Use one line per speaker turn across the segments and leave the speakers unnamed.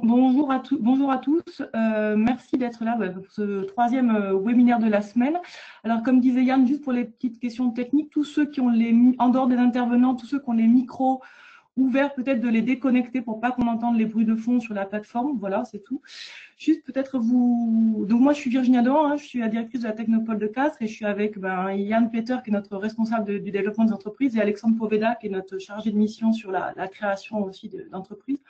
Bonjour à tous. Merci d'être là pour ce troisième webinaire de la semaine. Alors, comme disait Yann, juste pour les petites questions techniques, tous ceux qui ont en dehors des intervenants, tous ceux qui ont les micros ouverts, peut-être de les déconnecter pour pas qu'on entende les bruits de fond sur la plateforme. Voilà, c'est tout. Juste peut-être Donc moi, je suis Virginia Dohan, je suis la directrice de la Technopole de Castres et je suis avec Yann Peter, qui est notre responsable du développement des entreprises, et Alexandre Poveda, qui est notre chargé de mission sur la création aussi d'entreprises.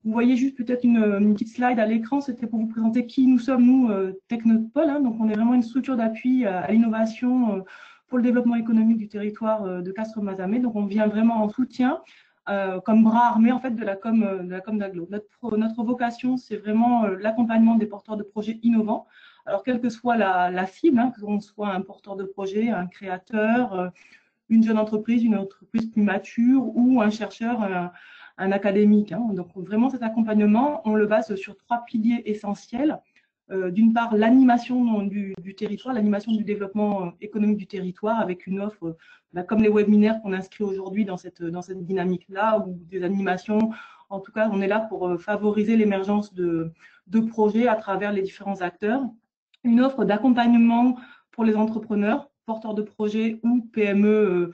Vous voyez juste peut-être une petite slide à l'écran, c'était pour vous présenter qui nous sommes, nous, Technopole. Donc, on est vraiment une structure d'appui à l'innovation pour le développement économique du territoire de Castres-Mazamet. Donc, on vient vraiment en soutien comme bras armé en fait, de la com d'Aglo. Notre vocation, c'est vraiment l'accompagnement des porteurs de projets innovants. Alors, quelle que soit la cible, que l'on soit un porteur de projet, un créateur, une jeune entreprise, une entreprise plus mature ou un chercheur, un académique. Donc vraiment cet accompagnement, on le base sur 3 piliers essentiels. D'une part, l'animation du territoire, l'animation du développement économique du territoire avec une offre comme les webinaires qu'on inscrit aujourd'hui dans cette dynamique-là, ou des animations. En tout cas, on est là pour favoriser l'émergence de projets à travers les différents acteurs. Une offre d'accompagnement pour les entrepreneurs, porteurs de projets ou PME,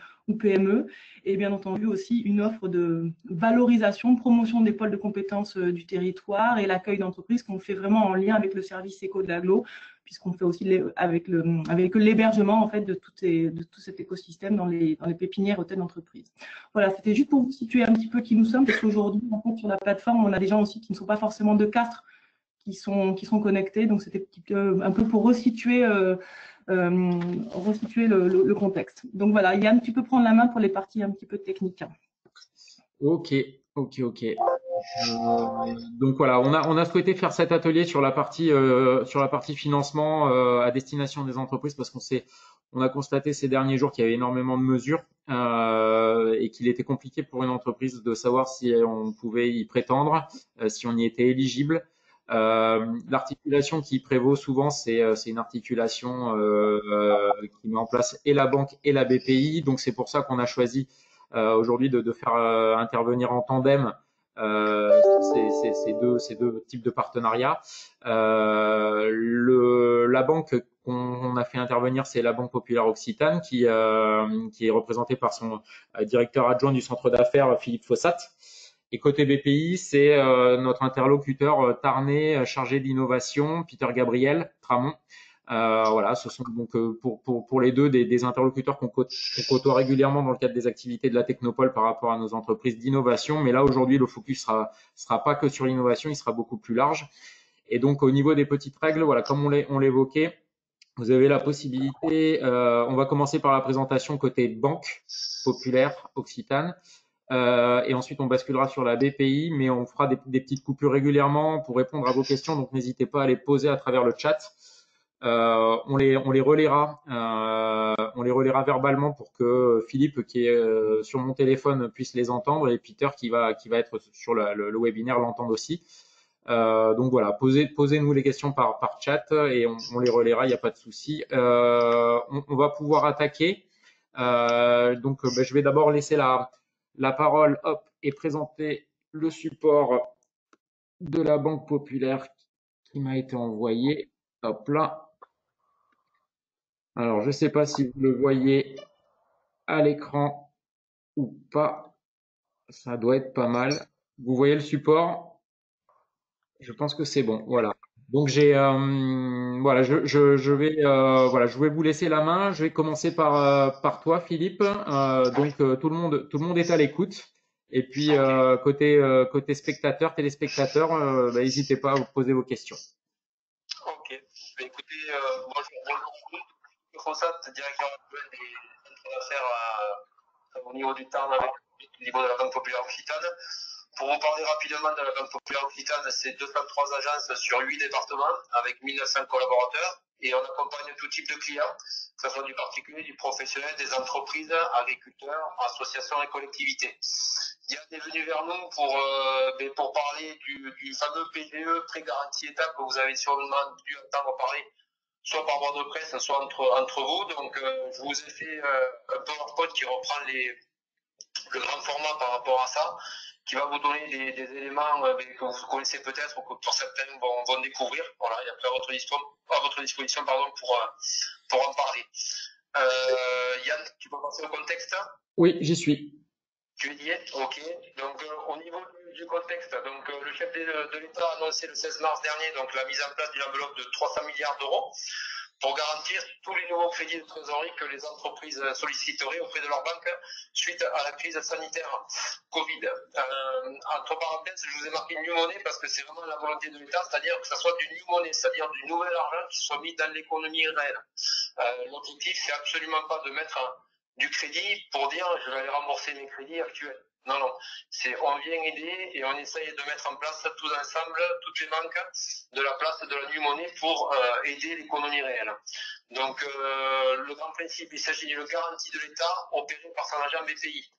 et bien entendu aussi une offre de valorisation, promotion des pôles de compétences du territoire et l'accueil d'entreprises qu'on fait vraiment en lien avec le service éco de l'Aglo, puisqu'on fait aussi avec l'hébergement en fait de tout cet écosystème dans les pépinières hôtels d'entreprise. Voilà, c'était juste pour vous situer un petit peu qui nous sommes, parce qu'aujourd'hui en fait, sur la plateforme, on a des gens aussi qui ne sont pas forcément de Castres, qui sont connectés. Donc, c'était un peu pour resituer le contexte. Donc, voilà, Yann, tu peux prendre la main pour les parties un petit peu techniques.
Ok. Donc voilà, on a souhaité faire cet atelier sur la partie financement à destination des entreprises, parce on a constaté ces derniers jours qu'il y avait énormément de mesures et qu'il était compliqué pour une entreprise de savoir si on pouvait y prétendre, si on y était éligible. L'articulation qui prévaut souvent, c'est une articulation qui met en place et la banque et la BPI. Donc c'est pour ça qu'on a choisi aujourd'hui de faire intervenir en tandem ces deux types de partenariats. La banque qu'on a fait intervenir, c'est la Banque Populaire Occitane, qui est représentée par son directeur adjoint du centre d'affaires, Philippe Fossat. Et côté BPI, c'est notre interlocuteur tarnais chargé d'innovation, Peter Gabriel Tramont. Voilà, ce sont donc pour les deux des interlocuteurs qu'on côtoie régulièrement dans le cadre des activités de la Technopole par rapport à nos entreprises d'innovation. Mais là, aujourd'hui, le focus sera pas que sur l'innovation, il sera beaucoup plus large. Et donc, au niveau des petites règles, voilà, comme on l'évoquait, vous avez la possibilité, on va commencer par la présentation côté Banque Populaire Occitane. Et ensuite, on basculera sur la BPI, mais on fera des petites coupures régulièrement pour répondre à vos questions. Donc, n'hésitez pas à les poser à travers le chat. On les relaiera verbalement pour que Philippe, qui est sur mon téléphone, puisse les entendre, et Peter, qui va être sur le webinaire, l'entende aussi. Donc voilà, posez-nous les questions par chat et on les relaiera, il n'y a pas de souci. On va pouvoir attaquer. Donc je vais d'abord laisser la parole et présenter le support de la Banque Populaire qui m'a été envoyé. Hop là. Alors, je ne sais pas si vous le voyez à l'écran ou pas. Ça doit être pas mal. Vous voyez le support? Je pense que c'est bon. Voilà. Donc voilà, je vais vous laisser la main. Je vais commencer par toi, Philippe. Donc tout le monde est à l'écoute. Et puis côté spectateur, téléspectateur, n'hésitez pas à vous poser vos questions.
Ok. Écoutez, bonjour. Fossat, directeur adjoint des centres d'affaires au niveau du Tarn, avec au niveau de la Banque Populaire Occitane. Pour vous parler rapidement de la Banque Populaire Occitane, c'est 203 agences sur 8 départements avec 1900 collaborateurs, et on accompagne tout type de clients, que ce soit du particulier, du professionnel, des entreprises, agriculteurs, associations et collectivités. Yann est venu vers nous pour parler du fameux PGE, prêt garantie État, que vous avez sûrement dû entendre parler, soit par voie de presse, soit entre vous. Donc, je vous ai fait un PowerPoint qui reprend le grand format par rapport à ça. qui va vous donner des éléments que vous connaissez peut-être ou que pour certains vont découvrir. Voilà, il y a plein à votre disposition pour en parler. Yann, tu peux passer au contexte?
Oui, j'y suis.
Tu y es? Ok. Donc, au niveau du contexte, donc, le chef de l'État a annoncé le 16 mars dernier donc, la mise en place d'une enveloppe de 300 milliards d'euros pour garantir tous les nouveaux crédits de trésorerie que les entreprises solliciteraient auprès de leurs banques suite à la crise sanitaire Covid. Entre parenthèses, je vous ai marqué New Money parce que c'est vraiment la volonté de l'État, c'est-à-dire que ça soit du New Money, c'est-à-dire du nouvel argent qui soit mis dans l'économie réelle. L'objectif, c'est absolument pas de mettre du crédit pour dire je vais aller rembourser mes crédits actuels. Non, non. On vient aider et on essaye de mettre en place tous ensemble, toutes les banques, de la place de la New Money pour aider l'économie réelle. Donc, le grand principe, il s'agit d'une garantie de l'État opérée par son agent BPI.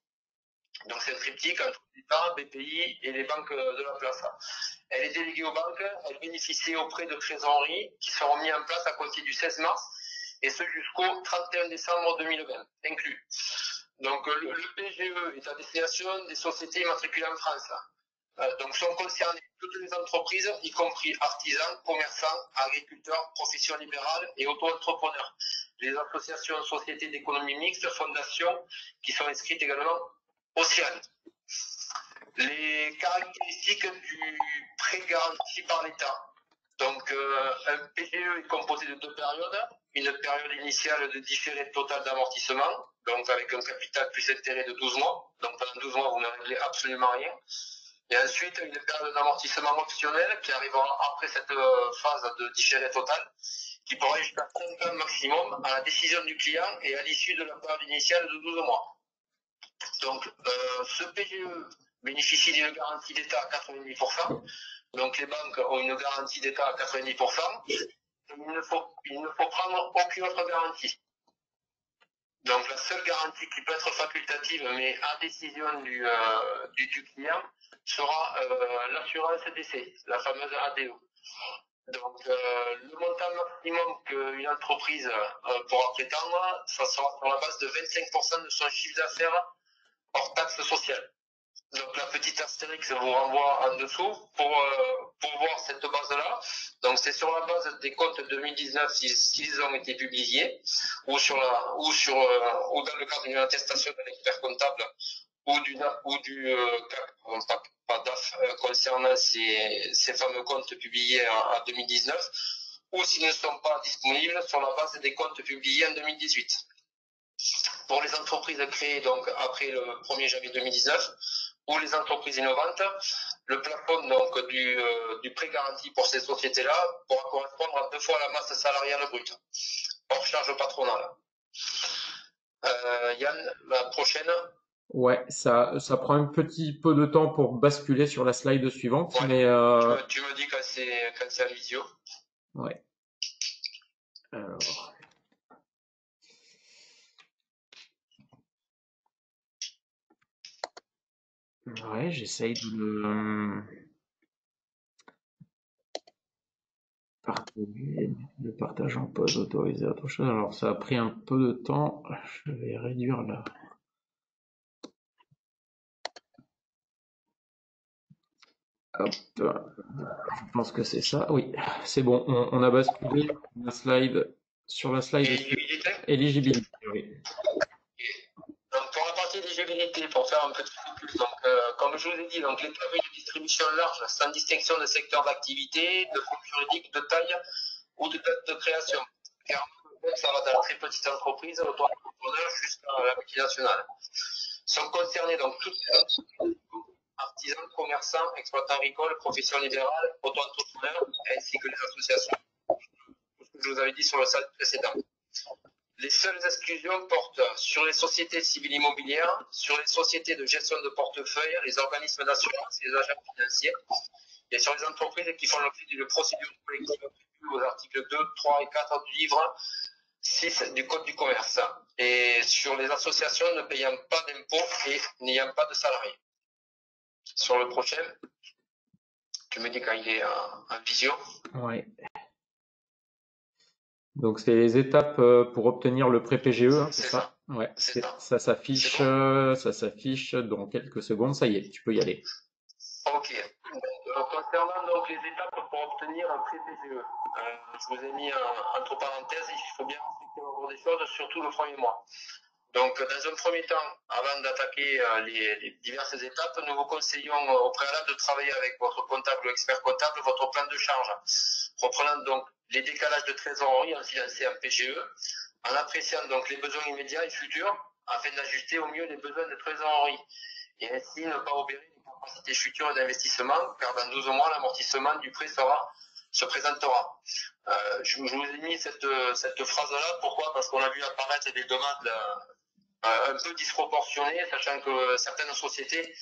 Donc, c'est un triptyque entre l'État, BPI et les banques de la place. Elle est déléguée aux banques, elle bénéficie auprès de trésoreries qui seront mis en place à compter du 16 mars et ce jusqu'au 31 décembre 2020 inclus. Donc le PGE est à destination des sociétés immatriculées en France. Donc sont concernées toutes les entreprises, y compris artisans, commerçants, agriculteurs, professions libérales et auto-entrepreneurs. Les associations, sociétés d'économie mixte, fondations qui sont inscrites également au CIREN. Les caractéristiques du prêt garanti par l'État. Donc, un PGE est composé de deux périodes. Une période initiale de différé total d'amortissement, donc avec un capital plus intérêt de 12 mois. Donc, pendant 12 mois, vous ne réglez absolument rien. Et ensuite, une période d'amortissement optionnel qui arrivera après cette phase de différé total, qui pourra aller jusqu'à 5 ans maximum à la décision du client et à l'issue de la période initiale de 12 mois. Donc, ce PGE bénéficie d'une garantie d'État à 90%. Donc, les banques ont une garantie d'État à 90%. Il ne faut prendre aucune autre garantie. Donc, la seule garantie qui peut être facultative, mais à décision du client, sera l'assurance décès, la fameuse ADE. Donc, le montant maximum qu'une entreprise pourra prétendre, ça sera sur la base de 25% de son chiffre d'affaires hors taxe sociale. Donc la petite astérix vous renvoie en dessous pour voir cette base-là. Donc c'est sur la base des comptes 2019 s'ils ont été publiés ou dans le cadre d'une attestation d'un expert comptable ou du pas DAF concernant ces fameux comptes publiés en 2019 ou s'ils ne sont pas disponibles sur la base des comptes publiés en 2018. Pour les entreprises créées donc après le 1er janvier 2019 ou les entreprises innovantes, le plafond donc du prêt garanti pour ces sociétés-là pourra correspondre à 2 fois la masse salariale brute, hors charge patronale. Yann, la prochaine.
Ouais, ça prend un petit peu de temps pour basculer sur la slide suivante,
ouais,
mais
tu me dis quand c'est en visio.
Ouais. Alors. Ouais, j'essaye de partager, le partage en pause autorisé à autre chose. Alors ça a pris un peu de temps. Je vais réduire là. Hop. Je pense que c'est ça. Oui, c'est bon. On a basculé sur la slide éligibilité. Oui.
Donc pour la partie éligibilité, pour faire un petit peu plus, donc comme je vous ai dit, donc l'État veut une distribution large, sans distinction de secteur d'activité, de forme juridique, de taille ou de date de création. Car ça va de la très petite entreprise, auto-entrepreneur, jusqu'à la multinationale. Sont concernés donc toutes les artisans, commerçants, exploitants agricoles, professions libérales, auto-entrepreneurs, ainsi que les associations. Tout ce que je vous avais dit sur le slide précédent. Les seules exclusions portent sur les sociétés civiles immobilières, sur les sociétés de gestion de portefeuille, les organismes d'assurance et les agents financiers, et sur les entreprises qui font l'objet d'une procédure collective prévue aux articles 2, 3 et 4 du livre 6 du Code du commerce, et sur les associations ne payant pas d'impôts et n'ayant pas de salariés. Sur le prochain, tu me dis quand il est en visio.
Oui. Donc, c'est les étapes pour obtenir le prêt PGE, hein, c'est ça? Ouais,
C'est ça.
ça s'affiche, dans quelques secondes. Ça y est, tu peux y aller.
Ok. Concernant donc les étapes pour obtenir un prêt PGE, je vous ai mis entre parenthèses, il faut bien expliquer l'ordre des choses, surtout le premier mois. Donc, dans un premier temps, avant d'attaquer les diverses étapes, nous vous conseillons au préalable de travailler avec votre comptable ou expert comptable votre plan de charge, reprenant donc les décalages de trésorerie en financé en PGE, en appréciant donc les besoins immédiats et futurs, afin d'ajuster au mieux les besoins de trésorerie, et ainsi ne pas obérer les capacités futures d'investissement, car dans 12 mois, l'amortissement du prêt se présentera. Je vous ai mis cette phrase-là, pourquoi? Parce qu'on a vu apparaître des demandes un peu disproportionnées, sachant que certaines sociétés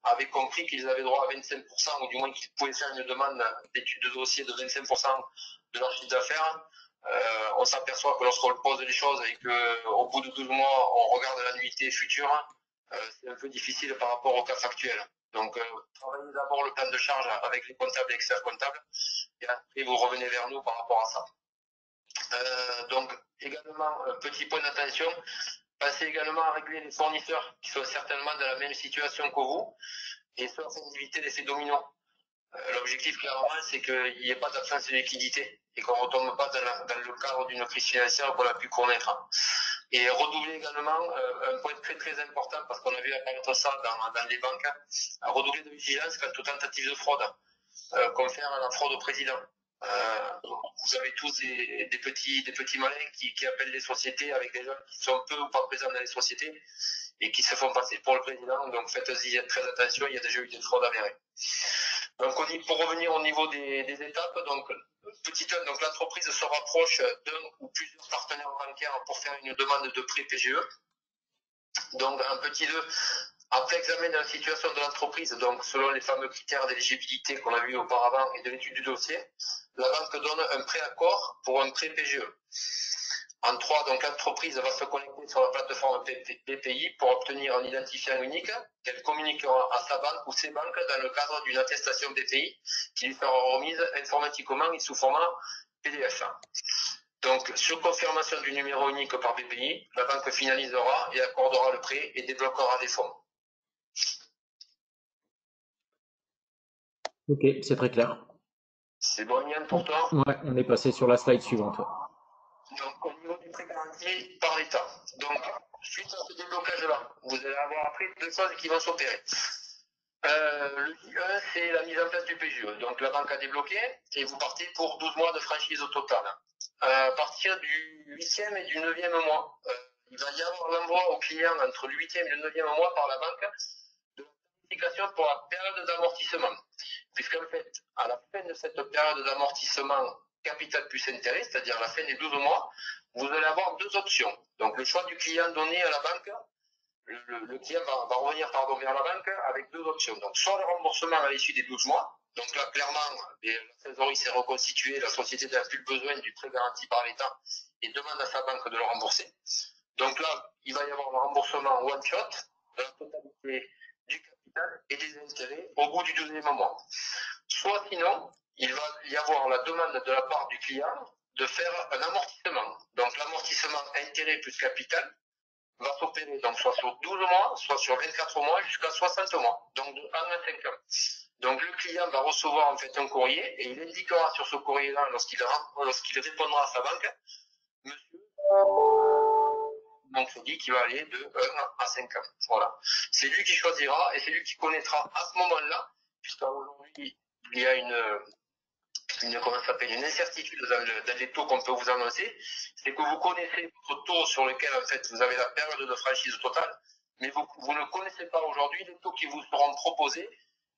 avaient compris qu'ils avaient droit à 25%, ou du moins qu'ils pouvaient faire une demande d'étude de dossier de 25% de leur chiffre d'affaires. On s'aperçoit que lorsqu'on pose les choses et qu'au bout de 12 mois, on regarde l'annuité future, c'est un peu difficile par rapport au cas factuel. Donc, travaillez d'abord le plan de charge avec les comptables et experts comptables, et après vous revenez vers nous par rapport à ça. Donc, également, petit point d'attention, pensez également à régler les fournisseurs qui sont certainement dans la même situation que vous, et ça afin d'éviter l'effet domino. L'objectif, clairement, c'est qu'il n'y ait pas d'absence de liquidité et qu'on ne retombe pas dans le cadre d'une crise financière qu'on a pu connaître. Et redoubler également, un point très très important, parce qu'on a vu apparaître ça dans les banques, redoubler de vigilance quant aux tentatives de fraude, confère à la fraude au président. Vous avez tous des petits malins qui appellent les sociétés avec des gens qui sont peu ou pas présents dans les sociétés et qui se font passer pour le président. Donc faites-y très attention, il y a déjà eu des fraudes avérées. Donc pour revenir au niveau des étapes, donc donc l'entreprise se rapproche d'un ou plusieurs partenaires bancaires pour faire une demande de prêt PGE. Donc un petit 2, après examen de la situation de l'entreprise, donc selon les fameux critères d'éligibilité qu'on a vu auparavant et de l'étude du dossier, la banque donne un préaccord pour un prêt PGE. En 3, donc l'entreprise va se connecter sur la plateforme BPI pour obtenir un identifiant unique qu'elle communiquera à sa banque ou ses banques dans le cadre d'une attestation BPI qui lui sera remise informatiquement et sous format PDF. Donc, sur confirmation du numéro unique par BPI, la banque finalisera et accordera le prêt et débloquera des fonds.
Ok, c'est très clair.
C'est bon, Yann, pour toi?
Ouais, on est passé sur la slide suivante.
Donc, au niveau du prêt garanti par l'État. Donc, suite à ce déblocage-là, vous allez avoir après deux choses qui vont s'opérer. Le J1, c'est la mise en place du PGE. Donc, la banque a débloqué et vous partez pour 12 mois de franchise au total. À partir du 8e et du 9e mois, il va y avoir l'envoi au client entre le 8e et le 9e mois par la banque de la planification pour la période d'amortissement. Puisqu'en fait, à la fin de cette période d'amortissement capital plus intérêt, c'est-à-dire la fin des 12 mois, vous allez avoir deux options. Donc, le choix du client donné à la banque, le client va revenir vers la banque avec deux options. Donc, soit le remboursement à l'issue des 12 mois. Donc là, clairement, la trésorerie s'est reconstituée, la société n'a plus besoin du prêt garanti par l'État et demande à sa banque de le rembourser. Donc là, il va y avoir le remboursement one shot de la totalité du capital et des intérêts au bout du 12e mois. Soit sinon, il va y avoir la demande de la part du client de faire un amortissement. Donc l'amortissement intérêt plus capital va s'opérer donc soit sur 12 mois, soit sur 24 mois, jusqu'à 60 mois, donc de 1 à 5 ans. Donc le client va recevoir en fait un courrier et il indiquera sur ce courrier-là, lorsqu'il répondra à sa banque, monsieur, mon crédit qui va aller de 1 à 5 ans. Voilà. C'est lui qui choisira et c'est lui qui connaîtra à ce moment-là, puisqu'aujourd'hui, il y a une incertitude dans les taux qu'on peut vous annoncer, c'est que vous connaissez votre taux sur lequel en fait vous avez la période de franchise totale, mais vous ne connaissez pas aujourd'hui les taux qui vous seront proposés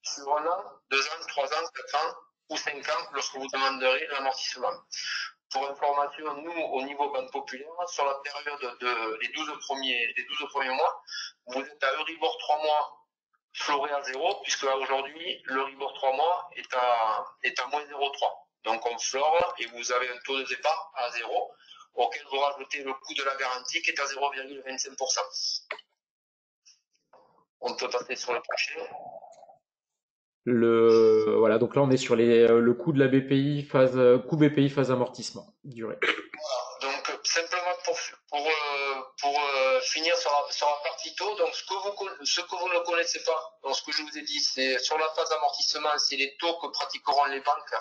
sur 1 an, 2 ans, 3 ans, 4 ans ou 5 ans lorsque vous demanderez l'amortissement. Pour information, nous, au niveau Banque Populaire, sur la période des 12 premiers mois, vous êtes à Euribor 3 mois floré à 0, puisque aujourd'hui, l'Euribor 3 mois est à moins 0,3. Donc on flore et vous avez un taux de départ à 0, auquel vous rajoutez le coût de la garantie qui est à 0,25%. On peut passer sur le prochain.
Voilà, donc là on est sur le coût de la BPI coût BPI phase amortissement durée.
finir sur la partie taux, donc ce que vous ne connaissez pas, donc ce que je vous ai dit, c'est sur la phase d'amortissement, c'est les taux que pratiqueront les banques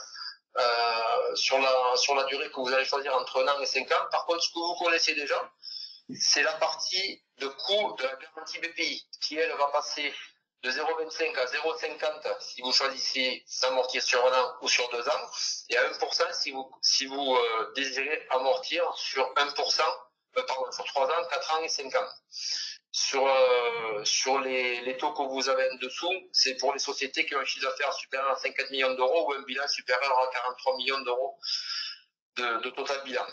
sur la durée que vous allez choisir entre 1 an et 5 ans. Par contre, ce que vous connaissez déjà, c'est la partie de coût de la garantie BPI, qui elle va passer de 0,25 à 0,50 si vous choisissez d'amortir sur 1 an ou sur 2 ans, et à 1% si vous désirez amortir sur 1%, sur 3 ans, 4 ans et 5 ans. Sur les taux que vous avez en dessous, c'est pour les sociétés qui ont un chiffre d'affaires supérieur à 50 millions d'euros ou un bilan supérieur à 43 millions d'euros de total bilan.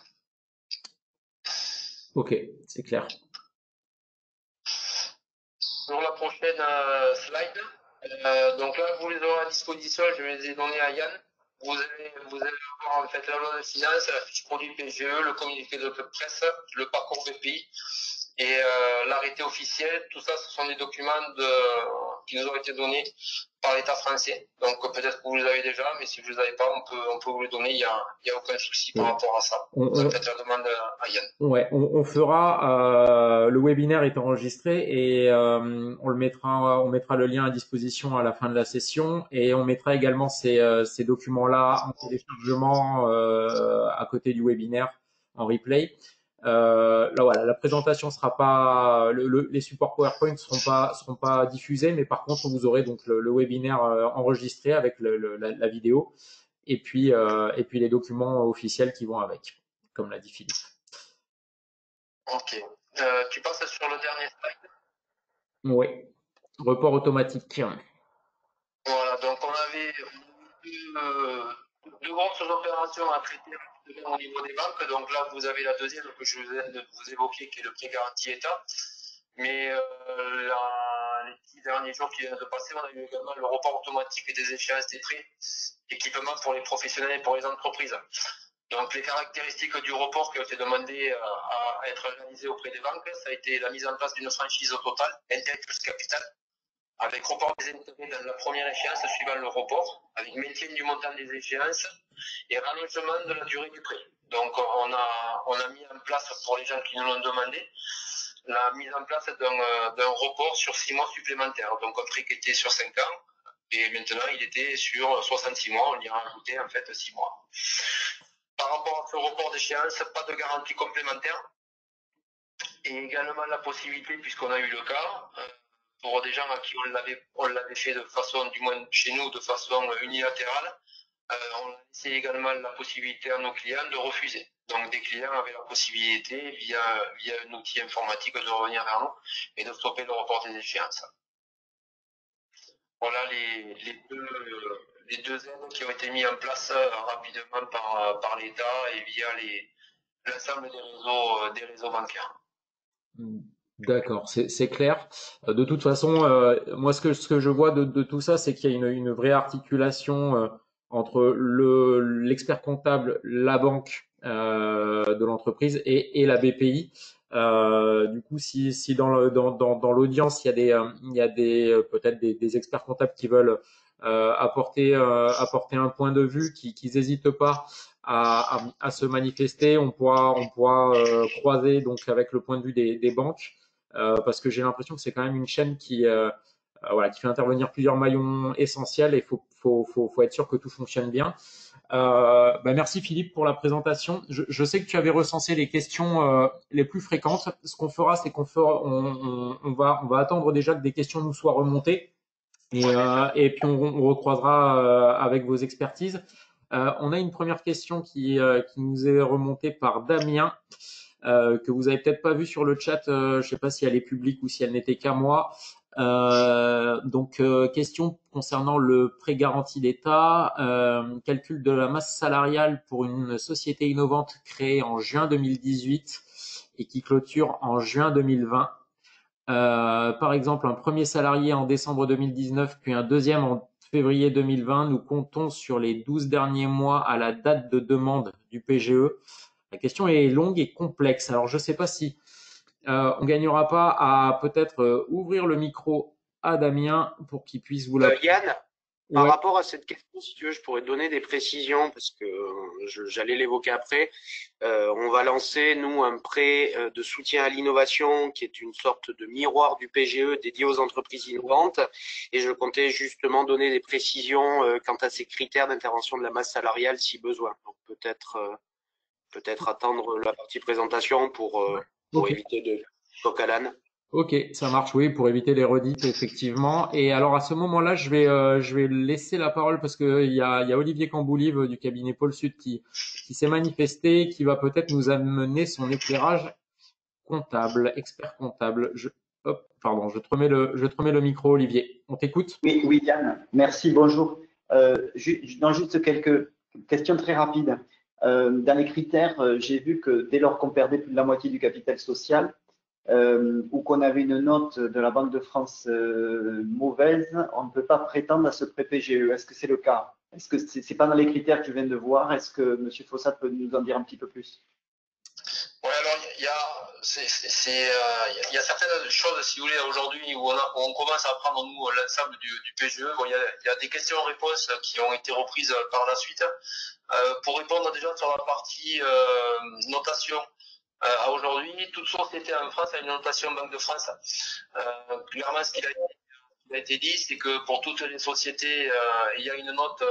Ok, c'est clair.
Sur la prochaine slide, donc là, vous les aurez à disposition, je vais les ai donnés à Yann. Vous allez avoir en fait la loi de finance, la fiche produit PGE, le communiqué de presse, le parcours BPI et l'arrêté officiel. Tout ça, ce sont des documents qui nous ont été donnés par l'État français. Donc peut-être que vous les avez déjà, mais si vous ne les avez pas, on peut vous les donner. Il y a aucun souci par rapport à ça. Vous faites la demande à Yann.
Ouais, on fera. Le webinaire est enregistré et on mettra le lien à disposition à la fin de la session et on mettra également ces documents-là en téléchargement à côté du webinaire en replay. Là, voilà, la présentation sera pas, les supports PowerPoint seront pas diffusés, mais par contre, vous aurez donc le webinaire enregistré avec la vidéo et puis les documents officiels qui vont avec, comme l'a dit Philippe.
Ok. Tu passes sur le dernier slide.
Oui. Report automatique.
Voilà, donc on avait deux grosses opérations à traiter au niveau des banques. Donc là, vous avez la deuxième que je viens de vous évoquer, qui est le prêt garanti État. Mais les 10 derniers jours qui viennent de passer, on a eu également le report automatique des échéances des prêts équipements pour les professionnels et pour les entreprises. Donc les caractéristiques du report qui ont été demandées à être réalisées auprès des banques, ça a été la mise en place d'une franchise au total, intérêt plus capital, avec report des intérêts dans la première échéance suivant le report, avec maintien du montant des échéances et rallongement de la durée du prêt. Donc on a mis en place, pour les gens qui nous l'ont demandé, la mise en place d'un report sur 6 mois supplémentaires. Donc un prêt qui était sur 5 ans, et maintenant il était sur 66 mois, on y a rajouté en fait 6 mois. Par rapport à ce report d'échéance, pas de garantie complémentaire. Et également la possibilité, puisqu'on a eu le cas, pour des gens à qui on l'avait fait de façon, du moins chez nous, de façon unilatérale, on a laissé également la possibilité à nos clients de refuser. Donc des clients avaient la possibilité, via un outil informatique, de revenir vers nous et de stopper le report des échéances. Voilà les deux aides qui ont été mises en place rapidement par l'État et via l'ensemble des réseaux bancaires.
D'accord, c'est clair. De toute façon, moi ce que je vois de tout ça, c'est qu'il y a une vraie articulation entre l'expert comptable, la banque de l'entreprise et la BPI. Du coup, si dans l'audience il y a peut-être des experts comptables qui veulent apporter un point de vue, qu'ils n'hésitent pas à se manifester, on pourra croiser donc avec le point de vue des banques, parce que j'ai l'impression que c'est quand même une chaîne qui fait intervenir plusieurs maillons essentiels et faut être sûr que tout fonctionne bien. Merci Philippe pour la présentation. Je sais que tu avais recensé les questions les plus fréquentes. Ce qu'on fera, c'est on va attendre déjà que des questions nous soient remontées et puis on recroisera avec vos expertises. On a une première question qui nous est remontée par Damien, que vous avez peut-être pas vu sur le chat. Je sais pas si elle est publique ou si elle n'était qu'à moi. Question concernant le prêt garanti d'État, calcul de la masse salariale pour une société innovante créée en juin 2018 et qui clôture en juin 2020. Par exemple, un premier salarié en décembre 2019, puis un deuxième en février 2020. Nous comptons sur les 12 derniers mois à la date de demande du PGE. La question est longue et complexe. Alors, je ne sais pas si on ne gagnera pas à peut-être ouvrir le micro à Damien pour qu'il puisse vous la…
Yann, Par rapport à cette question, si tu veux, je pourrais te donner des précisions parce que j'allais l'évoquer après. On va lancer, nous, un prêt de soutien à l'innovation qui est une sorte de miroir du PGE dédié aux entreprises innovantes. Et je comptais justement donner des précisions quant à ces critères d'intervention de la masse salariale si besoin. Donc peut-être attendre la partie présentation pour
Ok.
éviter de coq à l'âne.
Ok, ça marche, oui, pour éviter les redites, effectivement. Et alors à ce moment-là, je vais laisser la parole parce que il y a Olivier Camboulive du cabinet Pôle Sud qui s'est manifesté, qui va peut-être nous amener son éclairage comptable, expert comptable. Hop, pardon, je te remets le micro, Olivier. On t'écoute?
Oui, oui, Yann, merci, bonjour. Juste quelques questions très rapides. Dans les critères, j'ai vu que dès lors qu'on perdait plus de la moitié du capital social ou qu'on avait une note de la Banque de France mauvaise, on ne peut pas prétendre à ce prêt PGE. Est-ce que c'est le cas? Est-ce que c'est pas dans les critères que je viens de voir? Est-ce que M. Fossat peut nous en dire un petit peu plus?
Ouais, alors il y a certaines choses, si vous voulez, aujourd'hui où on commence à prendre nous l'ensemble du PGE. Bon, il y a des questions-réponses qui ont été reprises par la suite. Pour répondre déjà sur la partie notation, à aujourd'hui, toute société en France a une notation Banque de France. Clairement, ce qui a été dit, c'est que pour toutes les sociétés, il y a une note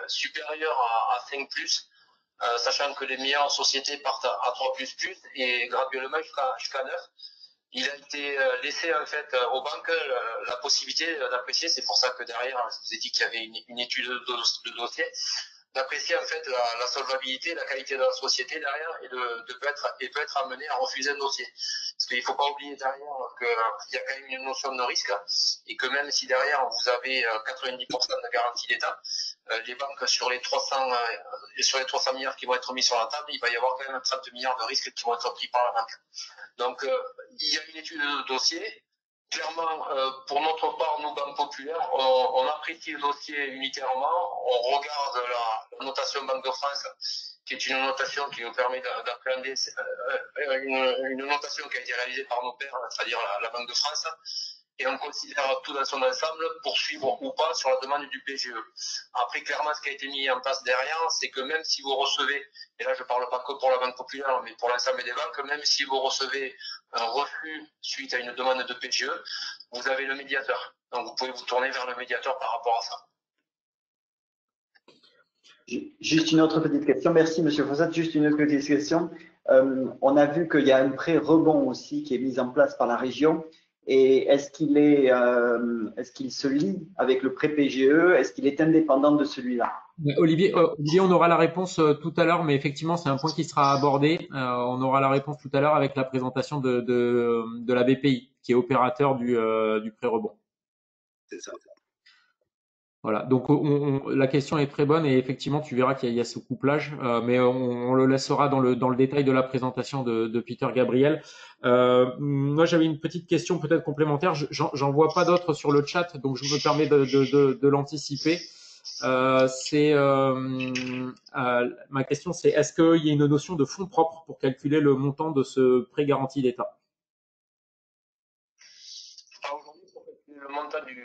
supérieure à 5+. Sachant que les meilleures sociétés partent à 3++, et graduellement jusqu'à 9. Il a été laissé en fait aux banques la possibilité d'apprécier, c'est pour ça que derrière, je vous ai dit qu'il y avait une étude de dossier, d'apprécier en fait la solvabilité, la qualité de la société derrière et peut être amené à refuser un dossier. Parce qu'il ne faut pas oublier derrière qu'il y a quand même une notion de risque et que même si derrière vous avez 90% de garantie d'État, les banques sur les 300 milliards qui vont être mis sur la table, il va y avoir quand même 30 milliards de risques qui vont être pris par la banque. Donc il y a une étude de dossier. Clairement, pour notre part, nous, Banque Populaire, on apprécie le dossier unitairement, on regarde la notation Banque de France, qui est une notation qui nous permet d'appréhender une notation qui a été réalisée par nos pairs, c'est-à-dire la Banque de France, et on considère tout dans son ensemble pour suivre ou pas sur la demande du PGE. Après, clairement, ce qui a été mis en place derrière, c'est que même si vous recevez, et là je ne parle pas que pour la Banque Populaire, mais pour l'ensemble des banques, même si vous recevez un refus suite à une demande de PGE, vous avez le médiateur. Donc vous pouvez vous tourner vers le médiateur par rapport à ça.
Juste une autre petite question. Merci, Monsieur Fossat. Juste une autre petite question. On a vu qu'il y a un prêt rebond aussi qui est mis en place par la région. Et est-ce qu'il se lie avec le prêt PGE? Est-ce qu'il est indépendant de celui-là?
Olivier, on aura la réponse tout à l'heure, mais effectivement, c'est un point qui sera abordé. On aura la réponse tout à l'heure avec la présentation de la BPI, qui est opérateur du prêt rebond.
C'est ça.
Voilà, donc la question est très bonne et effectivement tu verras qu'il y a ce couplage, mais on le laissera dans le détail de la présentation de Peter Gabriel. Moi j'avais une petite question peut-être complémentaire, j'en vois pas d'autres sur le chat, donc je me permets de l'anticiper. Ma question c'est est-ce qu'il y a une notion de fonds propres pour calculer le montant de ce prêt garanti d'État?
Le montant du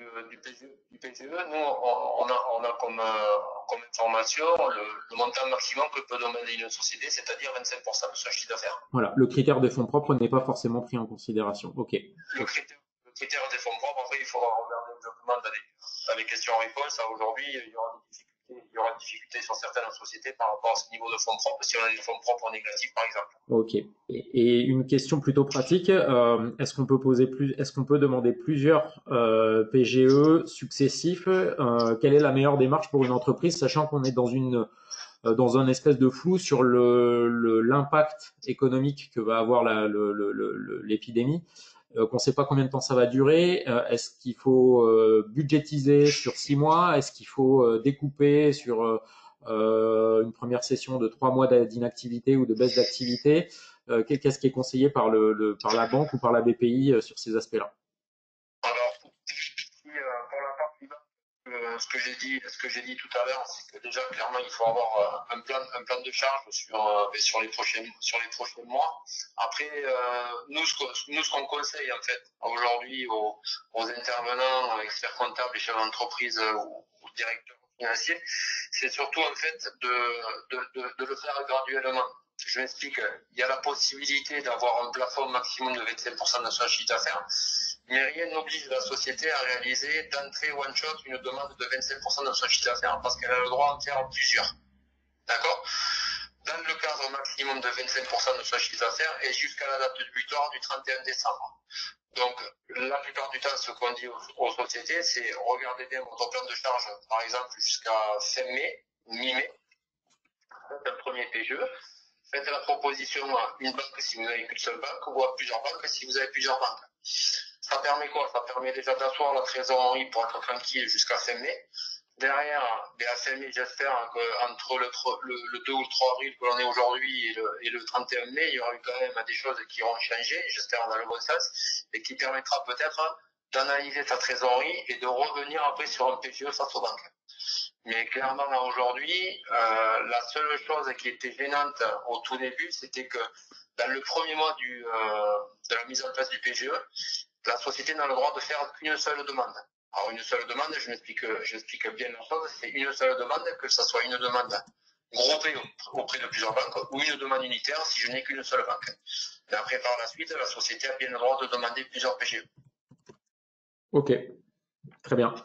PGE, nous, on a comme information le montant maximum que peut demander une société, c'est-à-dire 25% de son chiffre d'affaires.
Voilà, le critère des fonds propres n'est pas forcément pris en considération. Ok.
Le critère des fonds propres, après, il faudra regarder exactement dans les questions-réponses. Aujourd'hui, il y aura une difficulté sur certaines sociétés par rapport à ce niveau de fonds propres, si on a des fonds propres négatifs, par exemple.
Ok. Et une question plutôt pratique, est-ce qu'on peut demander plusieurs PGE successifs? Quelle est la meilleure démarche pour une entreprise, sachant qu'on est dans un espèce de flou sur l'impact économique que va avoir l'épidémie, qu'on ne sait pas combien de temps ça va durer. Est-ce qu'il faut budgétiser sur 6 mois? Est-ce qu'il faut découper sur une première session de 3 mois d'inactivité ou de baisse d'activité? Qu'est-ce qui est conseillé par la banque ou par la BPI sur ces aspects-là?
Alors, pour la partie banque, ce que j'ai dit tout à l'heure, c'est que déjà clairement il faut avoir un plan de charge sur les prochains mois. Après, nous ce qu'on conseille en fait aujourd'hui aux intervenants, experts comptables et chefs d'entreprise ou directeurs financiers, c'est surtout en fait de le faire graduellement. Je m'explique, il y a la possibilité d'avoir un plafond maximum de 25% de son chiffre d'affaires, mais rien n'oblige la société à réaliser d'entrée one shot une demande de 25% de son chiffre d'affaires parce qu'elle a le droit d'en faire plusieurs. D'accord? Dans le cadre maximum de 25% de son chiffre d'affaires et jusqu'à la date butoir du 31 décembre. Donc, la plupart du temps, ce qu'on dit aux sociétés, c'est regardez bien votre plan de charge, par exemple, jusqu'à fin mai, mi-mai, faites un premier PGE, faites la proposition à une banque si vous n'avez qu'une seule banque ou à plusieurs banques si vous avez plusieurs banques. Ça permet quoi? Ça permet déjà d'asseoir la trésorerie pour être tranquille jusqu'à fin mai. Derrière, à fin mai, j'espère qu'entre le 2 ou le 3 avril que l'on est aujourd'hui et le 31 mai, il y aura eu quand même des choses qui auront changé, j'espère dans le bon sens, et qui permettra peut-être d'analyser sa trésorerie et de revenir après sur un PGE face aux banques. Mais clairement, aujourd'hui, la seule chose qui était gênante au tout début, c'était que dans le premier mois de la mise en place du PGE, la société n'a le droit de faire qu'une seule demande. Alors, une seule demande, je m'explique bien la chose, c'est une seule demande, que ce soit une demande groupée auprès de plusieurs banques ou une demande unitaire si je n'ai qu'une seule banque. Et après, par la suite, la société a bien le droit de demander plusieurs PGE.
Ok, très bien.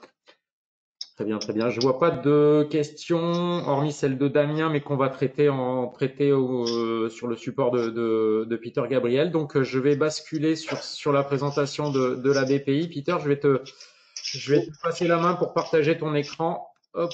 Très bien, très bien. Je vois pas de questions, hormis celle de Damien, mais qu'on va traiter sur le support de Peter Gabriel. Donc, je vais basculer sur la présentation de la BPI. Peter, je vais te passer la main pour partager ton écran. Hop.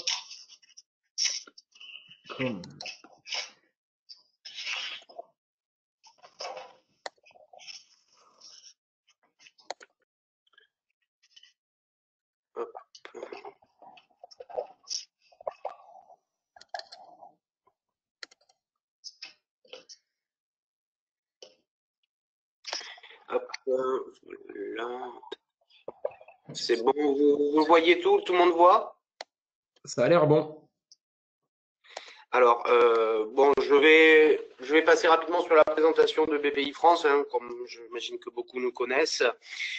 Hop, là. C'est bon, vous voyez tout le monde voit?
Ça a l'air bon.
Alors, bon, je vais passer rapidement sur la présentation de BPI France, hein, comme j'imagine que beaucoup nous connaissent.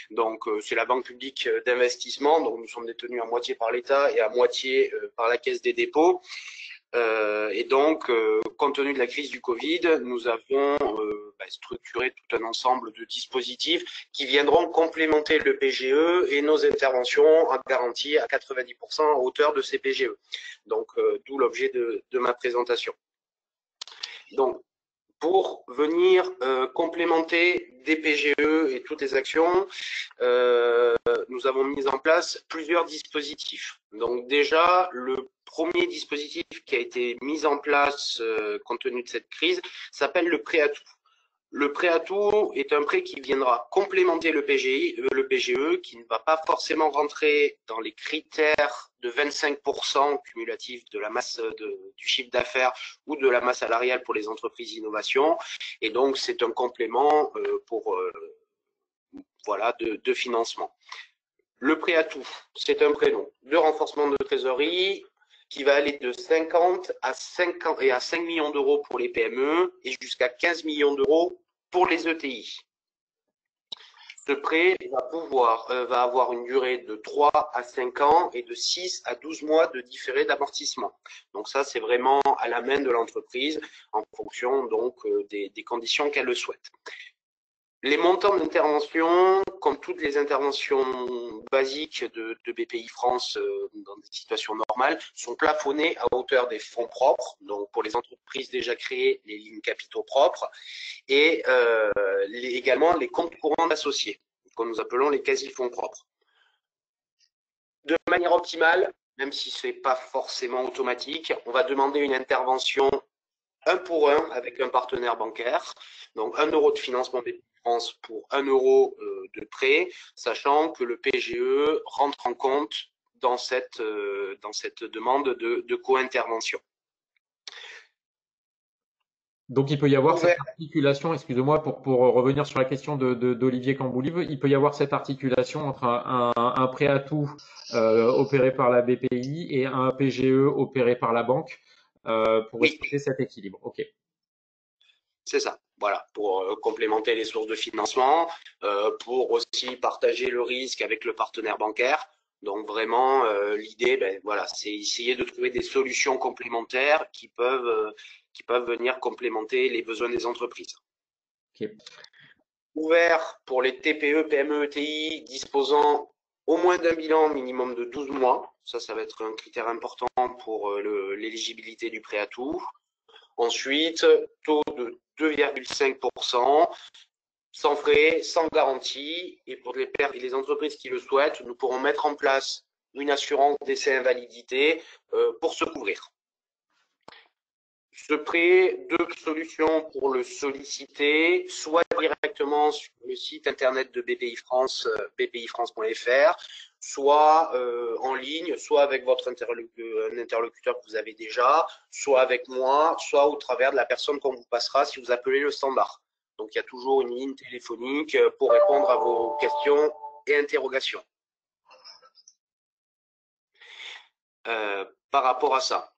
Donc, c'est la banque publique d'investissement, donc nous sommes détenus à moitié par l'État et à moitié par la Caisse des dépôts. Et donc, compte tenu de la crise du Covid, nous avons structuré tout un ensemble de dispositifs qui viendront complémenter le PGE et nos interventions en garantie à 90% à hauteur de ces PGE. Donc, d'où l'objet de ma présentation. Donc, pour venir complémenter des PGE et toutes les actions, nous avons mis en place plusieurs dispositifs. Donc déjà, le premier dispositif qui a été mis en place compte tenu de cette crise s'appelle le prêt à tout. Le prêt à tout est un prêt qui viendra complémenter le PGE, qui ne va pas forcément rentrer dans les critères de 25% cumulatifs de la masse du chiffre d'affaires ou de la masse salariale pour les entreprises innovation. Et donc, c'est un complément de financement. Le prêt à tout, c'est un prêt de renforcement de trésorerie qui va aller de 50 à 5 millions d'euros pour les PME et jusqu'à 15 millions d'euros pour les ETI. Ce prêt va avoir une durée de 3 à 5 ans et de 6 à 12 mois de différé d'amortissement. Donc ça, c'est vraiment à la main de l'entreprise en fonction donc des conditions qu'elle le souhaite. Les montants d'intervention, comme toutes les interventions basiques de BPI France dans des situations normales, sont plafonnés à hauteur des fonds propres, donc pour les entreprises déjà créées, les lignes capitaux propres, et également les comptes courants associés, que nous appelons les quasi-fonds propres. De manière optimale, même si ce n'est pas forcément automatique, on va demander une intervention 1 pour 1 avec un partenaire bancaire, donc 1 euro de financement BPI France pour 1 euro de prêt, sachant que le PGE rentre en compte dans cette demande de co-intervention.
Donc, il peut y avoir cette articulation, excusez-moi, pour revenir sur la question d'Olivier Camboulive, il peut y avoir cette articulation entre un prêt à tout opéré par la BPI et un PGE opéré par la banque pour respecter cet équilibre. OK.
C'est ça, voilà, pour complémenter les sources de financement, pour aussi partager le risque avec le partenaire bancaire. Donc vraiment, l'idée, ben, voilà, c'est essayer de trouver des solutions complémentaires qui peuvent venir complémenter les besoins des entreprises.
Okay.
Ouvert pour les TPE, PME, ETI disposant au moins d'un bilan minimum de 12 mois. Ça va être un critère important pour l'éligibilité du prêt à tout. Ensuite, taux de 2,5%, sans frais, sans garantie. Et pour les entreprises qui le souhaitent, nous pourrons mettre en place une assurance décès invalidité pour se couvrir. Ce prêt, deux solutions pour le solliciter, soit directement sur le site internet de BPI France, bpifrance.fr, soit en ligne, soit avec votre interlocuteur que vous avez déjà, soit avec moi, soit au travers de la personne qu'on vous passera si vous appelez le standard. Donc, il y a toujours une ligne téléphonique pour répondre à vos questions et interrogations. Par rapport à ça,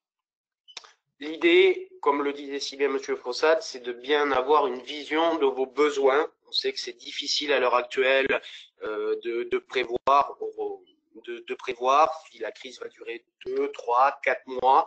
l'idée, comme le disait si bien M. Fossat, c'est de bien avoir une vision de vos besoins. On sait que c'est difficile à l'heure actuelle de prévoir si la crise va durer 2, 3, 4 mois.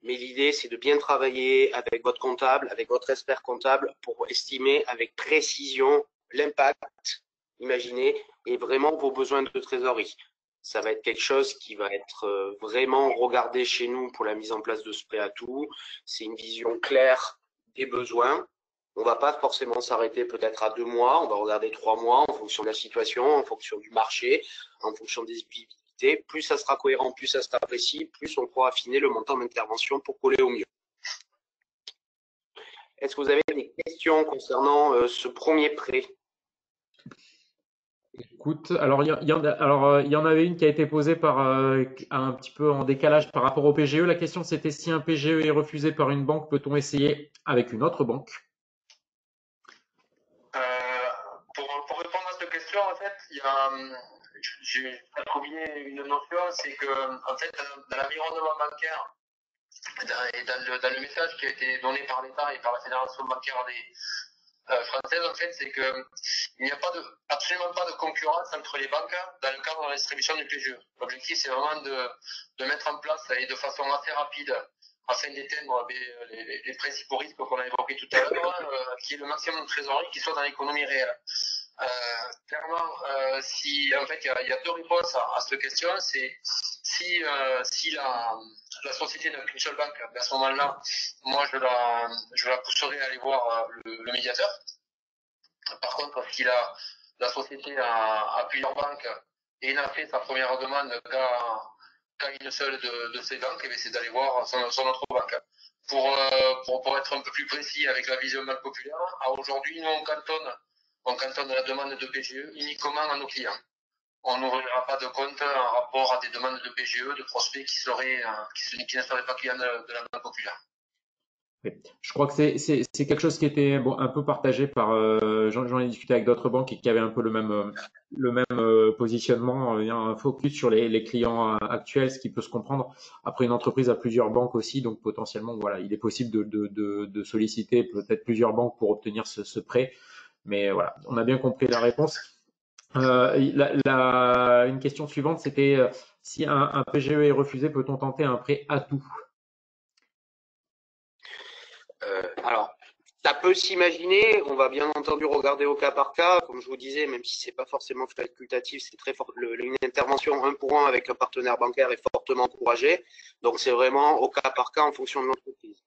Mais l'idée, c'est de bien travailler avec votre comptable, avec votre expert comptable pour estimer avec précision l'impact, imaginez, et vraiment vos besoins de trésorerie. Ça va être quelque chose qui va être vraiment regardé chez nous pour la mise en place de ce prêt à tout. C'est une vision claire des besoins. On ne va pas forcément s'arrêter peut-être à 2 mois. On va regarder 3 mois en fonction de la situation, en fonction du marché, en fonction des visibilités. Plus ça sera cohérent, plus ça sera précis, plus on pourra affiner le montant d'intervention pour coller au mieux. Est-ce que vous avez des questions concernant ce premier prêt ?
Écoute, alors il y en avait une qui a été posée par un petit peu en décalage par rapport au PGE. La question c'était si un PGE est refusé par une banque, peut-on essayer avec une autre banque?
Pour répondre à cette question, en fait, j'ai combiné une notion, c'est que en fait dans l'environnement bancaire et dans le message qui a été donné par l'État et par la Fédération bancaire française, en fait, c'est qu'il n'y a absolument pas de concurrence entre les banques dans le cadre de la distribution du PGE. L'objectif, c'est vraiment de mettre en place et de façon assez rapide, afin d'éteindre les principaux risques qu'on a évoqués tout à l'heure, qui est le maximum de trésorerie qui soit dans l'économie réelle. Clairement, en fait, il y a deux réponses à cette question. C'est si la société n'a qu'une seule banque, à ce moment-là, moi je la pousserai à aller voir le médiateur. Par contre, si la société a plusieurs banques et n'a fait sa première demande qu'à une seule de ces banques, c'est d'aller voir son autre banque. Pour être un peu plus précis avec la vision banque populaire, aujourd'hui, nous, on cantonne la demande de PGE uniquement à nos clients. On n'ouvrira pas de compte en rapport à des demandes de PGE, de prospects qui ne seraient pas clients de la banque populaire.
Je crois que c'est quelque chose qui était un peu partagé par j'en ai discuté avec d'autres banques et qui avaient un peu le même positionnement, un focus sur les clients actuels, ce qui peut se comprendre. Après, une entreprise a plusieurs banques aussi, donc potentiellement, voilà, il est possible de solliciter peut-être plusieurs banques pour obtenir ce prêt. Mais voilà, on a bien compris la réponse. Une question suivante, c'était si un PGE est refusé, peut-on tenter un prêt à tout?
Alors, ça peut s'imaginer, on va bien entendu regarder au cas par cas, comme je vous disais, même si c'est pas forcément facultatif, c'est très fort. Une intervention 1 pour 1 avec un partenaire bancaire est fortement encouragée. Donc, c'est vraiment au cas par cas en fonction de l'entreprise.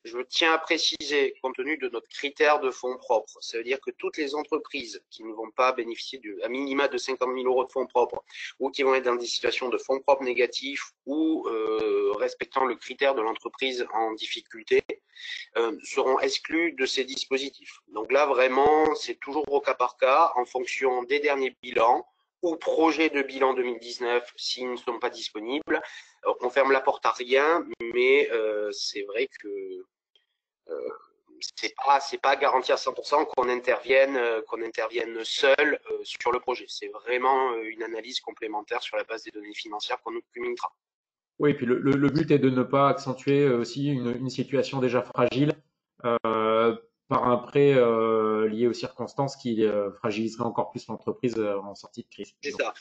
Je tiens à préciser, compte tenu de notre critère de fonds propres, ça veut dire que toutes les entreprises qui ne vont pas bénéficier à minima de 50 000 euros de fonds propres ou qui vont être dans des situations de fonds propres négatifs ou respectant le critère de l'entreprise en difficulté seront exclues de ces dispositifs. Donc là, vraiment, c'est toujours au cas par cas en fonction des derniers bilans ou projets de bilan 2019 s'ils ne sont pas disponibles. On ferme la porte à rien, mais c'est vrai que c'est pas garanti à 100% qu'on intervienne seul sur le projet. C'est vraiment une analyse complémentaire sur la base des données financières qu'on nous communiquera.
Oui, et puis le but est de ne pas accentuer aussi une situation déjà fragile par un prêt lié aux circonstances qui fragiliserait encore plus l'entreprise en sortie de crise.
C'est ça.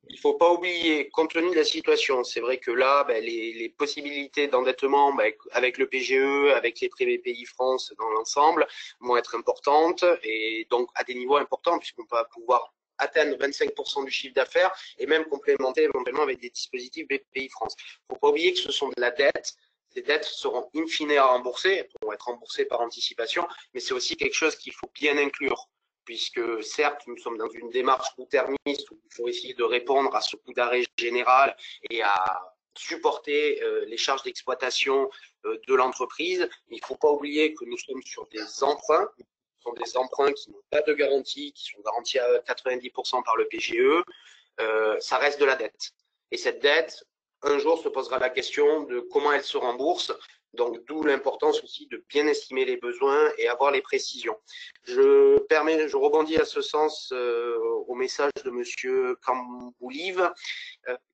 Il ne faut pas oublier, compte tenu de la situation, c'est vrai que là, les possibilités d'endettement avec le PGE, avec les prêts BPI France dans l'ensemble, vont être importantes et donc à des niveaux importants puisqu'on va pouvoir atteindre 25% du chiffre d'affaires et même complémenter éventuellement avec des dispositifs BPI France. Il ne faut pas oublier que ce sont de la dette. Ces dettes seront in fine à rembourser, elles pourront être remboursées par anticipation, mais c'est aussi quelque chose qu'il faut bien inclure. Puisque certes, nous sommes dans une démarche court-termiste où il faut essayer de répondre à ce coût d'arrêt général et à supporter les charges d'exploitation de l'entreprise. Mais il ne faut pas oublier que nous sommes sur des emprunts. Ce sont des emprunts qui n'ont pas de garantie, qui sont garantis à 90% par le PGE. Ça reste de la dette. Et cette dette, un jour se posera la question de comment elle se rembourse. Donc, d'où l'importance aussi de bien estimer les besoins et avoir les précisions. Je rebondis à ce sens au message de Monsieur Camboulive,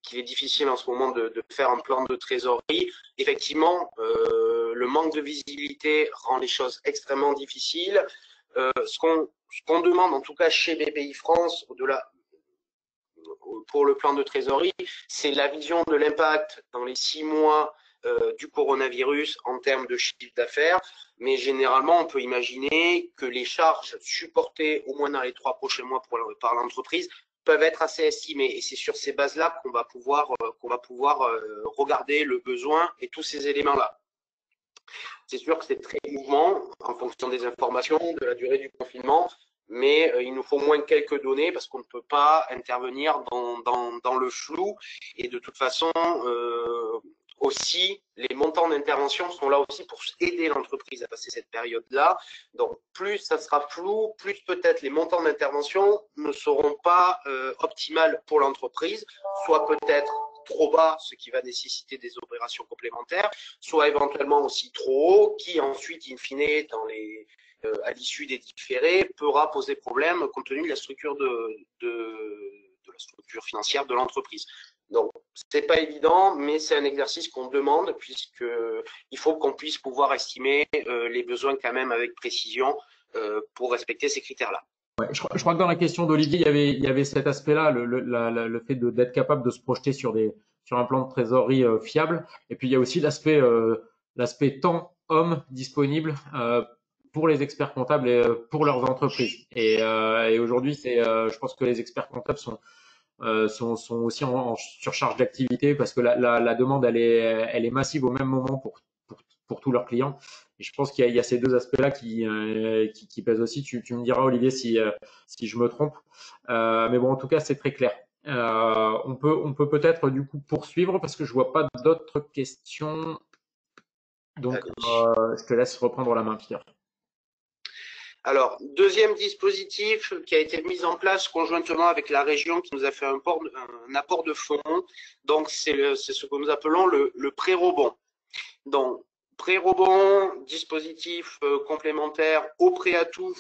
qu'il est difficile en ce moment de faire un plan de trésorerie. Effectivement, le manque de visibilité rend les choses extrêmement difficiles. Ce qu'on demande, en tout cas chez BPI France, au-delà pour le plan de trésorerie, c'est la vision de l'impact dans les 6 mois du coronavirus en termes de chiffre d'affaires, mais généralement on peut imaginer que les charges supportées au moins dans les 3 prochains mois par l'entreprise peuvent être assez estimées et c'est sur ces bases-là qu'on va pouvoir regarder le besoin et tous ces éléments-là. C'est sûr que c'est très mouvement en fonction des informations, de la durée du confinement, mais il nous faut moins quelques données parce qu'on ne peut pas intervenir dans le flou et de toute façon aussi, les montants d'intervention sont là aussi pour aider l'entreprise à passer cette période-là. Donc, plus ça sera flou, plus peut-être les montants d'intervention ne seront pas optimales pour l'entreprise, soit peut-être trop bas, ce qui va nécessiter des opérations complémentaires, soit éventuellement aussi trop haut, qui ensuite, in fine, à l'issue des différés, pourra poser problème compte tenu de la structure la structure financière de l'entreprise. Donc, c'est pas évident, mais c'est un exercice qu'on demande puisqu'il faut qu'on puisse pouvoir estimer les besoins quand même avec précision pour respecter ces critères-là.
Ouais, je crois que dans la question d'Olivier, il y avait cet aspect-là, le fait d'être capable de se projeter sur un plan de trésorerie fiable. Et puis il y a aussi l'aspect temps homme disponible pour les experts comptables et pour leurs entreprises. Et aujourd'hui, je pense que les experts comptables sont aussi en surcharge d'activité parce que la demande elle est massive au même moment pour tous leurs clients. Et je pense qu'il y a ces deux aspects-là qui pèsent aussi. Tu me diras, Olivier, si je me trompe. Mais bon, en tout cas, c'est très clair. On peut peut-être du coup poursuivre parce que je vois pas d'autres questions. Donc, je te laisse reprendre la main, Pierre.
Alors, deuxième dispositif qui a été mis en place conjointement avec la région qui nous a fait un apport de fonds. Donc, c'est ce que nous appelons le pré-rebond. Donc, pré-rebond, dispositif complémentaire au prêt à tout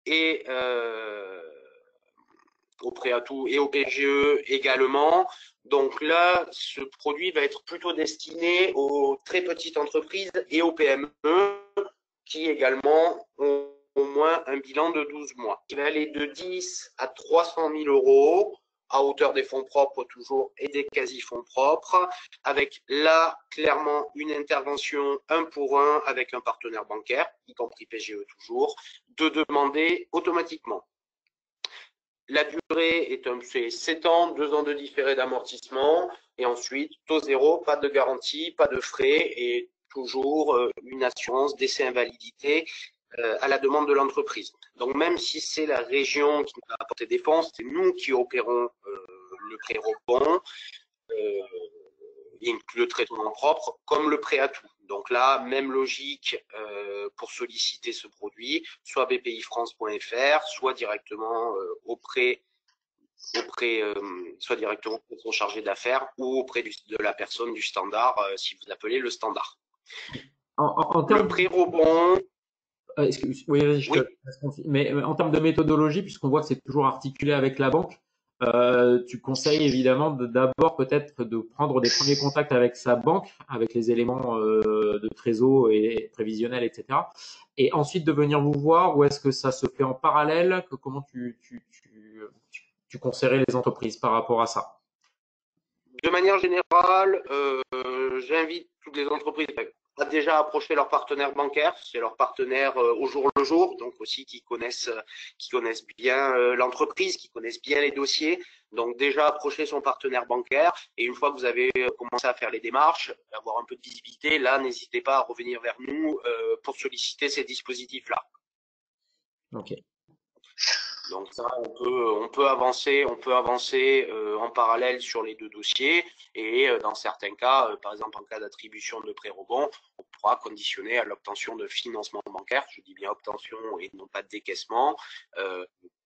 et au PGE également. Donc là, ce produit va être plutôt destiné aux très petites entreprises et aux PME qui également ont au moins un bilan de 12 mois. Il va aller de 10 à 300 000 euros à hauteur des fonds propres toujours et des quasi-fonds propres, avec là, clairement, une intervention 1 pour 1 avec un partenaire bancaire, y compris PGE toujours, de demander automatiquement. La durée c'est 7 ans, 2 ans de différé d'amortissement, et ensuite, taux zéro, pas de garantie, pas de frais, et toujours une assurance décès invalidité à la demande de l'entreprise. Donc, même si c'est la région qui nous a apporté des fonds, c'est nous qui opérons le pré-rebond et le traitement propre comme le prêt à tout. Donc là, même logique pour solliciter ce produit, soit bpifrance.fr, soit directement soit directement auprès de son chargé d'affaires ou auprès de la personne du standard, si vous appelez le standard.
En termes...
Le pré-rebond,
Oui, vas-y,
Oui.
mais en termes de méthodologie, puisqu'on voit que c'est toujours articulé avec la banque, tu conseilles évidemment d'abord peut-être de prendre des premiers contacts avec sa banque, avec les éléments de trésor et prévisionnels, etc. Et ensuite de venir vous voir, ou est-ce que ça se fait en parallèle? Comment tu conseillerais les entreprises par rapport à ça?
De manière générale, j'invite toutes les entreprises à déjà approcher leurs partenaires bancaires, c'est leurs partenaires au jour le jour, donc aussi qui connaissent bien l'entreprise, qui connaissent bien les dossiers. Donc déjà approcher son partenaire bancaire, et une fois que vous avez commencé à faire les démarches, avoir un peu de visibilité, là n'hésitez pas à revenir vers nous pour solliciter ces dispositifs-là.
Ok.
Donc ça, on peut avancer en parallèle sur les deux dossiers, et dans certains cas, par exemple en cas d'attribution de pré-rebond, on pourra conditionner à l'obtention de financement bancaire, je dis bien obtention et non pas de décaissement,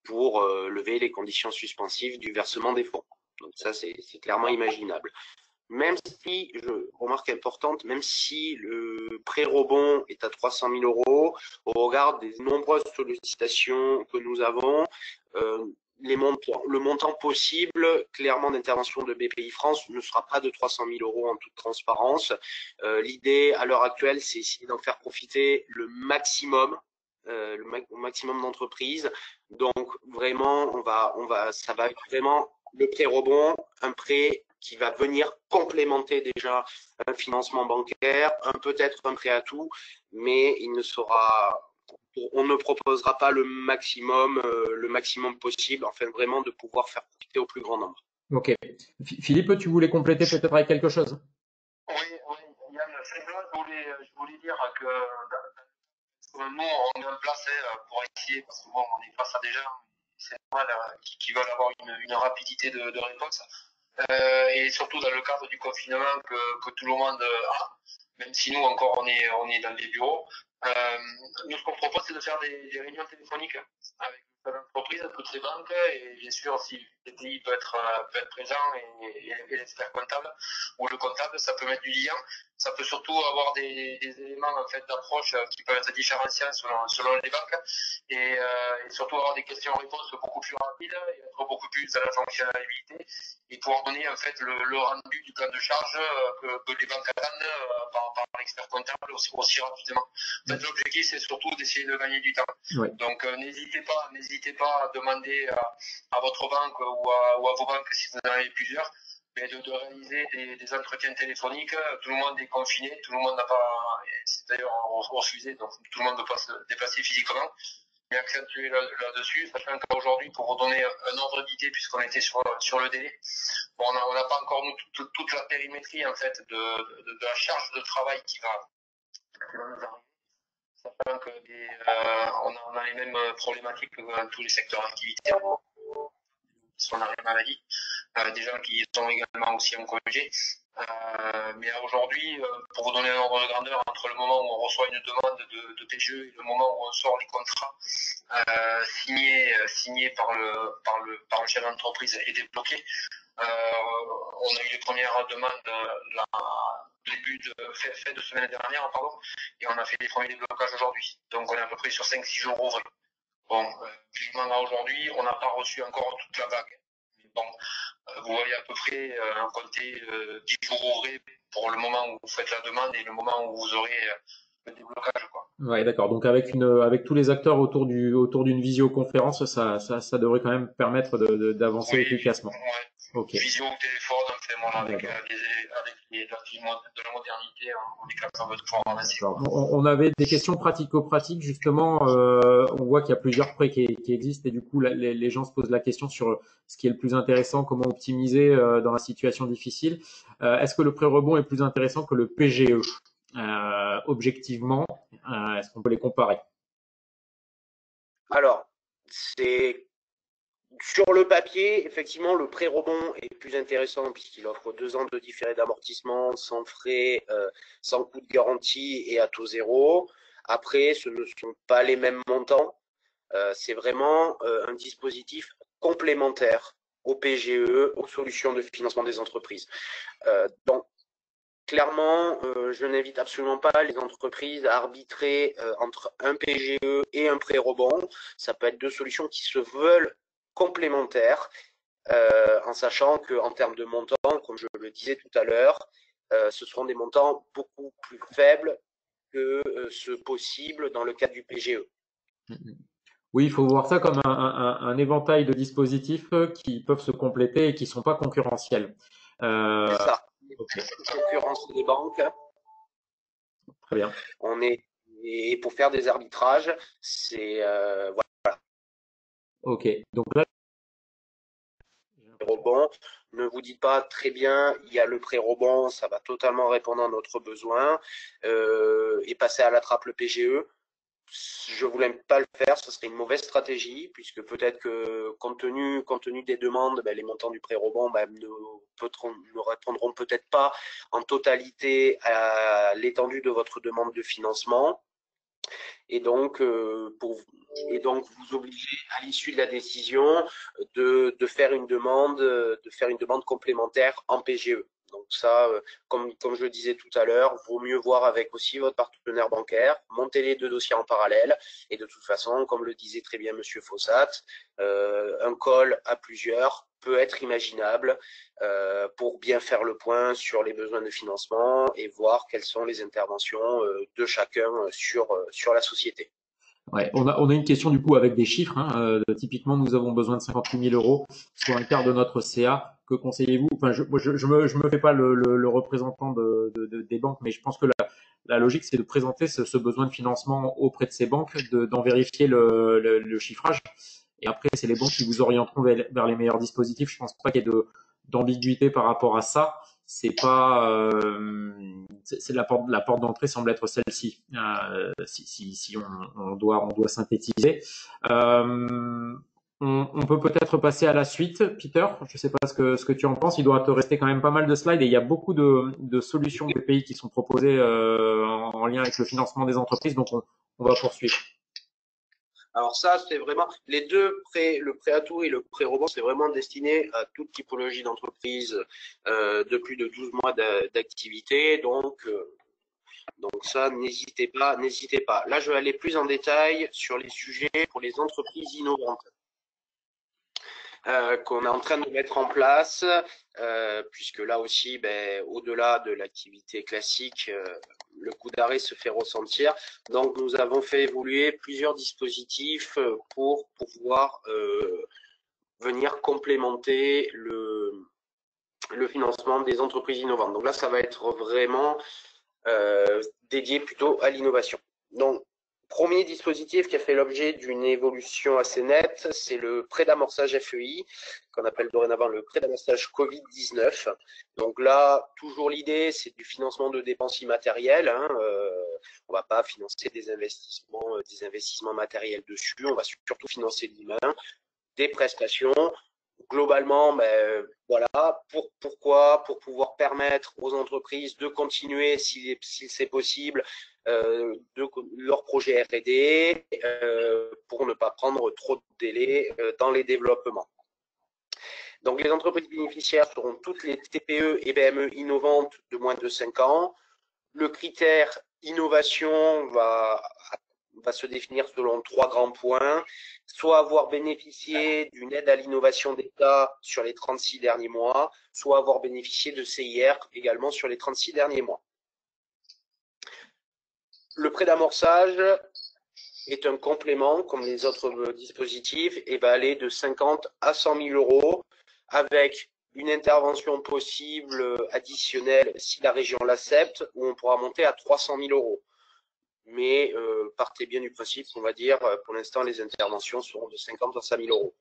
pour lever les conditions suspensives du versement des fonds. Donc ça, c'est clairement imaginable. Même si, remarque importante, même si le pré-rebond est à 300 000 euros, au regard des nombreuses sollicitations que nous avons, le montant possible, clairement, d'intervention de BPI France ne sera pas de 300 000 euros en toute transparence. L'idée, à l'heure actuelle, c'est essayer d'en faire profiter le maximum d'entreprises. Donc, vraiment, ça va être vraiment le pré-rebond, un prêt qui va venir complémenter déjà un financement bancaire, peut-être un prêt à tout, mais on ne proposera pas le maximum possible, afin vraiment de pouvoir faire profiter au plus grand nombre.
Ok. Philippe, tu voulais compléter peut-être avec quelque chose?
Oui, Yann, je voulais dire que nous, on est en place pour essayer, parce que bon, on est face à des gens, c'est normal, qui veulent avoir une rapidité de réponse. Et surtout dans le cadre du confinement que tout le monde a, même si nous encore on est dans les bureaux. Nous, ce qu'on propose, c'est de faire des réunions téléphoniques avec l'entreprise, toutes les banques, et bien sûr, si le TI peut être présent, et l'expert comptable ou le comptable, ça peut mettre du lien. Ça peut surtout avoir des éléments en fait d'approche qui peuvent être différenciants selon les banques, et surtout avoir des questions-réponses beaucoup plus rapides et être beaucoup plus à la fonctionnalité, et pouvoir donner en fait le rendu du plan de charge que les banques attendent par l'expert comptable aussi rapidement. En fait, l'objectif, c'est surtout d'essayer de gagner du temps.
Oui.
Donc, n'hésitez pas à demander à votre banque ou à vos banques, si vous en avez plusieurs, mais de réaliser des entretiens téléphoniques. Tout le monde est confiné, tout le monde n'a pas, c'est d'ailleurs refusé, donc tout le monde ne peut pas se déplacer physiquement. Mais accentuer là-dessus, sachant qu'aujourd'hui, pour redonner un ordre d'idée, puisqu'on était sur le délai, bon, on n'a pas encore nous toute la périmétrie en fait de la charge de travail qui va nous arriver, sachant que on a les mêmes problématiques que dans tous les secteurs d'activité. Si on a une maladie, des gens qui sont également aussi en congé. Mais aujourd'hui, pour vous donner un ordre de grandeur, entre le moment où on reçoit une demande de PGE et le moment où on sort les contrats signés par le chef d'entreprise et débloqués, on a eu les premières demandes début de fin de semaine dernière, et on a fait les premiers déblocages aujourd'hui. Donc on est à peu près sur 5-6 jours ouvrés. Bon, clairement aujourd'hui, on n'a pas reçu encore toute la vague. Mais bon, vous voyez à peu près compter 10 jours ouvrés pour le moment où vous faites la demande et le moment où vous aurez le déblocage, quoi.
Ouais, d'accord. Donc avec tous les acteurs autour d'une visioconférence, ça devrait quand même permettre d'avancer efficacement.
Ouais.
Ok.
Visio ou téléphone, enfin, voilà, avec de la modernité, on est capable de pouvoir avancer.
On avait des questions pratico-pratiques justement. On voit qu'il y a plusieurs prêts qui existent et du coup les gens se posent la question sur ce qui est le plus intéressant, comment optimiser dans la situation difficile. Est-ce que le prêt rebond est plus intéressant que le PGE? Objectivement, est-ce qu'on peut les comparer?
Alors, c'est sur le papier, effectivement, le pré-rebond est plus intéressant puisqu'il offre 2 ans de différé d'amortissement sans frais, sans coût de garantie et à taux zéro. Après, ce ne sont pas les mêmes montants. C'est vraiment un dispositif complémentaire au PGE, aux solutions de financement des entreprises. Donc, clairement, je n'invite absolument pas les entreprises à arbitrer entre un PGE et un prêt rebond. Ça peut être deux solutions qui se veulent complémentaires, en sachant qu'en termes de montants, comme je le disais tout à l'heure, ce seront des montants beaucoup plus faibles que ceux possibles dans le cadre du PGE.
Oui, il faut voir ça comme un éventail de dispositifs qui peuvent se compléter et qui ne sont pas concurrentiels.
C'est ça.
Okay.
Concurrence des banques.
Très bien.
Et pour faire des arbitrages, c'est voilà.
Ok. Donc là,
rebond. Ne vous dites pas très bien, il y a le pré-rebond, ça va totalement répondre à notre besoin, et passer à la trappe le PGE. Je voulais pas le faire, ce serait une mauvaise stratégie, puisque peut-être que compte tenu des demandes, les montants du pré-rebond ne répondront peut-être pas en totalité à l'étendue de votre demande de financement. Et donc, vous obligez à l'issue de la décision de faire une demande complémentaire en PGE. Donc ça, comme je le disais tout à l'heure, vaut mieux voir avec aussi votre partenaire bancaire, monter les deux dossiers en parallèle. Et de toute façon, comme le disait très bien Monsieur Fossat, un call à plusieurs peut être imaginable pour bien faire le point sur les besoins de financement et voir quelles sont les interventions de chacun sur la société.
Ouais, on a une question du coup avec des chiffres. Typiquement, nous avons besoin de 58 000 euros, soit un quart de notre CA. Que conseillez-vous? Enfin, je me fais pas le représentant des banques, mais je pense que la logique, c'est de présenter ce besoin de financement auprès de ces banques, d'en vérifier le chiffrage. Et après, c'est les banques qui vous orienteront vers les meilleurs dispositifs. Je pense pas qu'il y ait d'ambiguïté par rapport à ça. C'est pas, c'est la porte d'entrée semble être celle-ci. Si on doit synthétiser. On peut peut-être passer à la suite, Peter. Je sais pas ce que tu en penses. Il doit te rester quand même pas mal de slides et il y a beaucoup de solutions des pays qui sont proposées en lien avec le financement des entreprises. Donc on va poursuivre.
Alors ça, c'est vraiment les deux prêts, le prêt à tout et le prêt rebond, c'est vraiment destiné à toute typologie d'entreprise de plus de 12 mois d'activité. Donc ça, n'hésitez pas. Là, je vais aller plus en détail sur les sujets pour les entreprises innovantes qu'on est en train de mettre en place, puisque là aussi, au-delà de l'activité classique, le coup d'arrêt se fait ressentir. Donc, nous avons fait évoluer plusieurs dispositifs pour pouvoir venir complémenter le financement des entreprises innovantes. Donc là, ça va être vraiment dédié plutôt à l'innovation. Donc, premier dispositif qui a fait l'objet d'une évolution assez nette, c'est le prêt d'amorçage FEI, qu'on appelle dorénavant le prêt d'amorçage Covid-19. Donc là, toujours l'idée, c'est du financement de dépenses immatérielles. On ne va pas financer des investissements matériels dessus. On va surtout financer l'humain, des prestations. Globalement, voilà, pourquoi? Pour pouvoir permettre aux entreprises de continuer, si c'est possible, leur projet R&D, pour ne pas prendre trop de délai dans les développements. Donc, les entreprises bénéficiaires seront toutes les TPE et PME innovantes de moins de 5 ans. Le critère innovation va se définir selon 3 grands points. Soit avoir bénéficié d'une aide à l'innovation d'État sur les 36 derniers mois, soit avoir bénéficié de CIR également sur les 36 derniers mois. Le prêt d'amorçage est un complément, comme les autres dispositifs, et va aller de 50 à 100 000 euros avec une intervention possible additionnelle si la région l'accepte, où on pourra monter à 300 000 euros. Mais partez bien du principe qu'on va dire, pour l'instant, les interventions seront de 50 à 100 000 euros.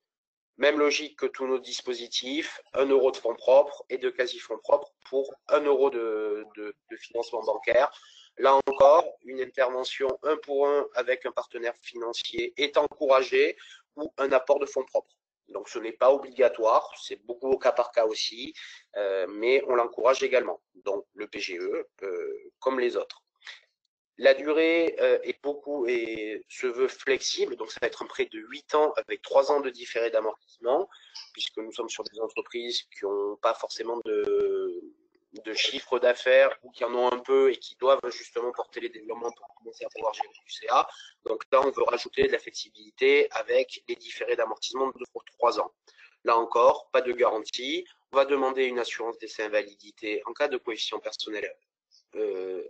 Même logique que tous nos dispositifs, 1 euro de fonds propres et de quasi-fonds propres pour 1 euro de financement bancaire. Là encore, une intervention 1 pour 1 avec un partenaire financier est encouragée ou un apport de fonds propres. Donc ce n'est pas obligatoire, c'est beaucoup au cas par cas aussi, mais on l'encourage également. Donc le PGE comme les autres. La durée se veut flexible, donc ça va être un prêt de 8 ans avec 3 ans de différé d'amortissement, puisque nous sommes sur des entreprises qui n'ont pas forcément chiffre d'affaires ou qui en ont un peu et qui doivent justement porter les développements pour commencer à pouvoir gérer du CA. Donc là, on veut rajouter de la flexibilité avec les différés d'amortissement de 3 ans. Là encore, pas de garantie. On va demander une assurance décès invalidité en cas de coefficient personnel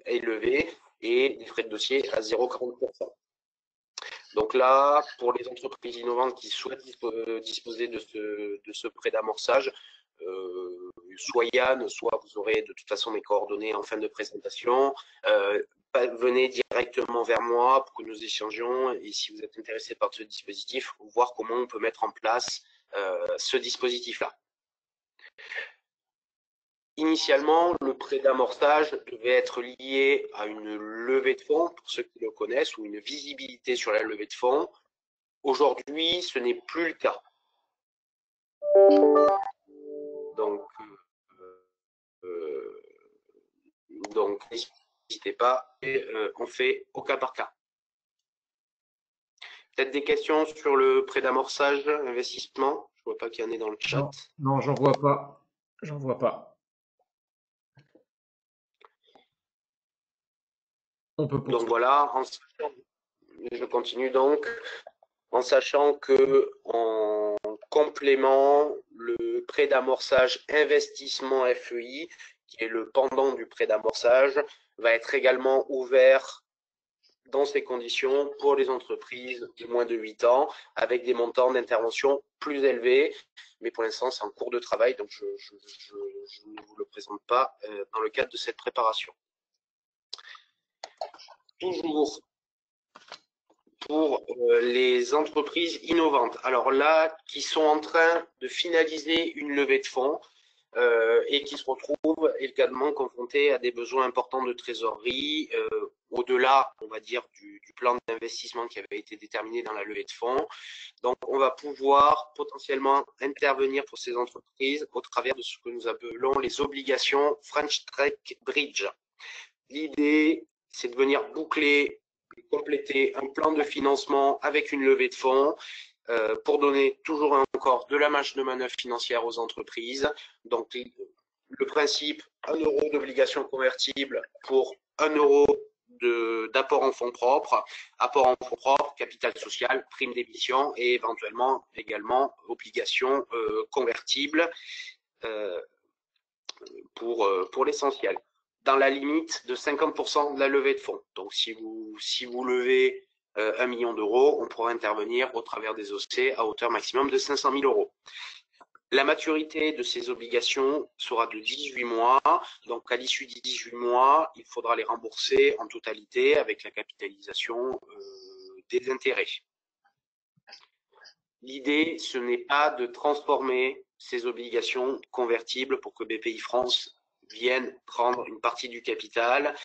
élevé et des frais de dossier à 0,40%. Donc là, pour les entreprises innovantes qui souhaitent disposer de ce prêt d'amorçage, soit Yann, soit vous aurez de toute façon mes coordonnées en fin de présentation. Venez directement vers moi pour que nous échangions et si vous êtes intéressé par ce dispositif, voir comment on peut mettre en place ce dispositif-là. Initialement, le prêt d'amorçage devait être lié à une levée de fonds, pour ceux qui le connaissent, ou une visibilité sur la levée de fonds. Aujourd'hui, ce n'est plus le cas. Donc n'hésitez pas, et on fait au cas par cas. Peut-être des questions sur le prêt d'amorçage, investissement? Je ne vois pas qu'il y en ait dans le chat.
Non, j'en vois pas. J'en vois pas. On peut poursuivre.
Donc voilà, je continue donc, en sachant que en complément, le prêt d'amorçage investissement FEI, qui est le pendant du prêt d'amorçage, va être également ouvert dans ces conditions pour les entreprises de moins de 8 ans, avec des montants d'intervention plus élevés. Mais pour l'instant, c'est en cours de travail, donc je ne vous le présente pas dans le cadre de cette préparation. Toujours pour les entreprises innovantes. Alors là, qui sont en train de finaliser une levée de fonds et qui se retrouvent également confrontés à des besoins importants de trésorerie, au-delà, on va dire, du plan d'investissement qui avait été déterminé dans la levée de fonds. Donc, on va pouvoir potentiellement intervenir pour ces entreprises au travers de ce que nous appelons les obligations French Tech Bridge. L'idée, c'est de venir boucler, compléter un plan de financement avec une levée de fonds pour donner toujours et encore de la marge de manœuvre financière aux entreprises. Donc, le principe, 1 euro d'obligation convertible pour 1 euro d'apport en fonds propres, apport en fonds propres, capital social, prime d'émission et éventuellement également obligations convertibles pour l'essentiel, dans la limite de 50% de la levée de fonds. Donc, si vous levez 1 million d'euros, on pourra intervenir au travers des OC à hauteur maximum de 500 000 euros. La maturité de ces obligations sera de 18 mois. Donc, à l'issue des 18 mois, il faudra les rembourser en totalité avec la capitalisation des intérêts. L'idée, ce n'est pas de transformer ces obligations convertibles pour que BPI France vienne prendre une partie du capital.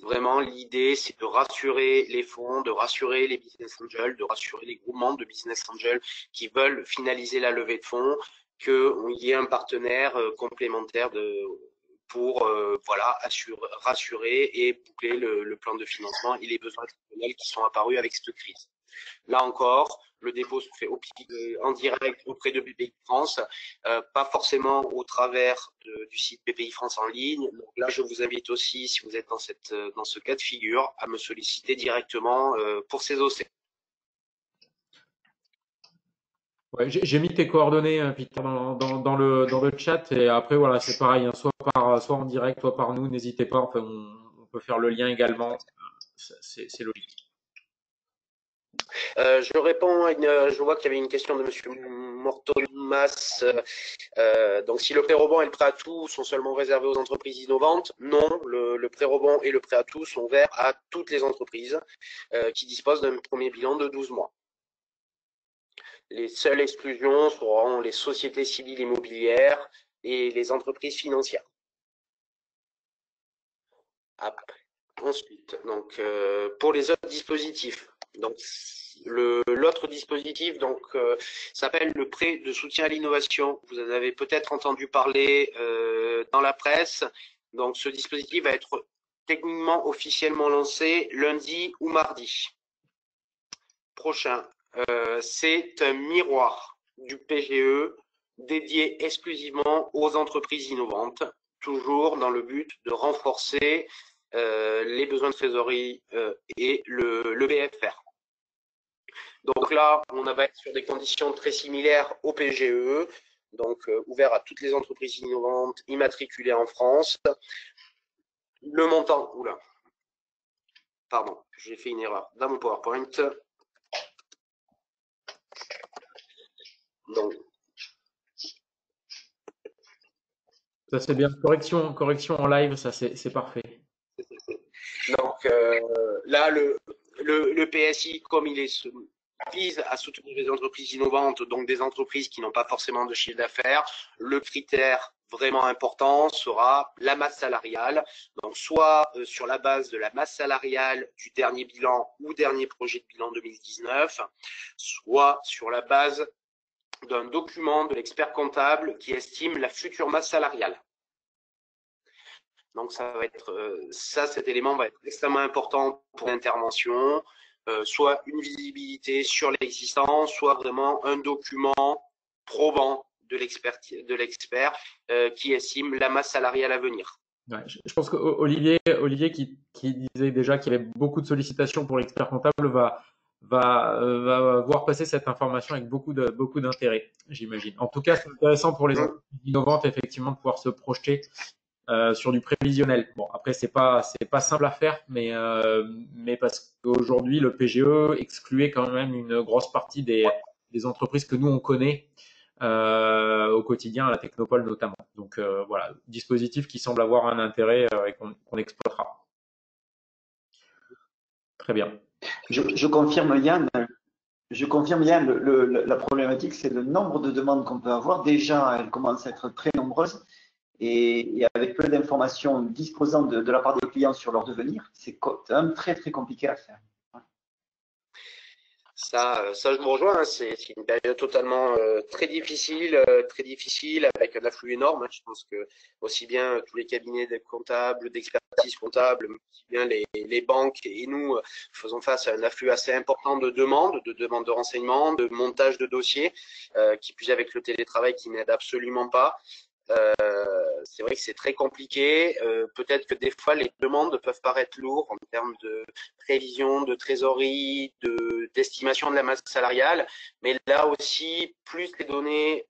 Vraiment, l'idée, c'est de rassurer les fonds, de rassurer les business angels, de rassurer les groupements de business angels qui veulent finaliser la levée de fonds, qu'il y ait un partenaire complémentaire pour voilà, rassurer et boucler le plan de financement et les besoins exceptionnels qui sont apparus avec cette crise. Là encore, le dépôt se fait en direct auprès de BPI France, pas forcément au travers du site BPI France en ligne. Donc là, je vous invite aussi, si vous êtes dans ce cas de figure, à me solliciter directement pour ces OC.
Ouais, j'ai mis tes coordonnées, Peter, dans le chat. Et après, voilà, c'est pareil, hein, soit en direct, soit par nous. N'hésitez pas. Enfin, on peut faire le lien également. C'est logique.
Je réponds je vois qu'il y avait une question de Monsieur Mortomas. Donc, si le pré-rebond et le prêt à tout sont seulement réservés aux entreprises innovantes, non, le pré-rebond et le prêt à tout sont ouverts à toutes les entreprises qui disposent d'un premier bilan de 12 mois. Les seules exclusions seront les sociétés civiles immobilières et les entreprises financières. Après, ensuite, donc, pour les autres dispositifs, donc l'autre dispositif s'appelle le prêt de soutien à l'innovation. Vous en avez peut-être entendu parler dans la presse. Donc, ce dispositif va être techniquement officiellement lancé lundi ou mardi prochain. C'est un miroir du PGE dédié exclusivement aux entreprises innovantes. toujours dans le but de renforcer les besoins de trésorerie et le BFR. Donc là, on va être sur des conditions très similaires au PGE, donc ouvert à toutes les entreprises innovantes immatriculées en France. Le montant, oula, pardon, j'ai fait une erreur dans mon PowerPoint. Donc,
ça c'est bien. Correction en live, ça c'est parfait.
donc là, le PSI, comme il vise à soutenir les entreprises innovantes, donc des entreprises qui n'ont pas forcément de chiffre d'affaires, le critère vraiment important sera la masse salariale. Donc, soit sur la base de la masse salariale du dernier bilan ou dernier projet de bilan 2019, soit sur la base d'un document de l'expert comptable qui estime la future masse salariale. Donc, ça va être cet élément va être extrêmement important pour l'intervention, soit une visibilité sur l'existant, soit vraiment un document probant de l'expert qui estime la masse salariale à venir.
Ouais, je pense qu'Olivier qui disait déjà qu'il y avait beaucoup de sollicitations pour l'expert comptable va voir passer cette information avec beaucoup d'intérêt, j'imagine. En tout cas, c'est intéressant pour les entreprises innovantes, effectivement, de pouvoir se projeter sur du prévisionnel. Bon, après, c'est pas simple à faire, mais parce qu'aujourd'hui, le PGE excluait quand même une grosse partie des entreprises que nous, on connaît au quotidien, à la Technopole notamment. Donc voilà, dispositif qui semble avoir un intérêt et qu'on exploitera. Très bien.
Je confirme Yann, la problématique, c'est le nombre de demandes qu'on peut avoir. Déjà, elles commencent à être très nombreuses et avec peu d'informations disposant de la part des clients sur leur devenir, c'est très très compliqué à faire.
Ça, je vous rejoins. Hein, c'est une période totalement très difficile avec un afflux énorme. Hein. Je pense que aussi bien tous les cabinets de comptables, d'expertise comptable, aussi bien les banques et nous faisons face à un afflux assez important de demandes de renseignements, de montage de dossiers, qui plus avec le télétravail qui n'aide absolument pas. C'est vrai que c'est très compliqué. Peut-être que des fois les demandes peuvent paraître lourdes en termes de prévision, de trésorerie, d'estimation de la masse salariale, mais là aussi, plus les données,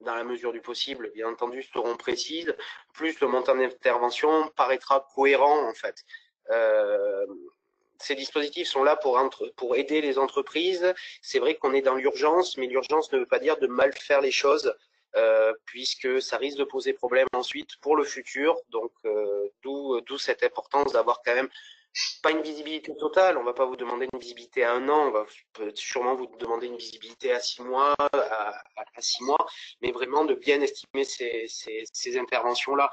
dans la mesure du possible, bien entendu, seront précises, plus le montant d'intervention paraîtra cohérent en fait. Ces dispositifs sont là pour aider les entreprises. C'est vrai qu'on est dans l'urgence, mais l'urgence ne veut pas dire de mal faire les choses. Puisque ça risque de poser problème ensuite pour le futur. Donc, d'où cette importance d'avoir quand même pas une visibilité totale. On va pas vous demander une visibilité à 1 an. On va sûrement vous demander une visibilité à 6 mois, à 6 mois, mais vraiment de bien estimer ces interventions-là.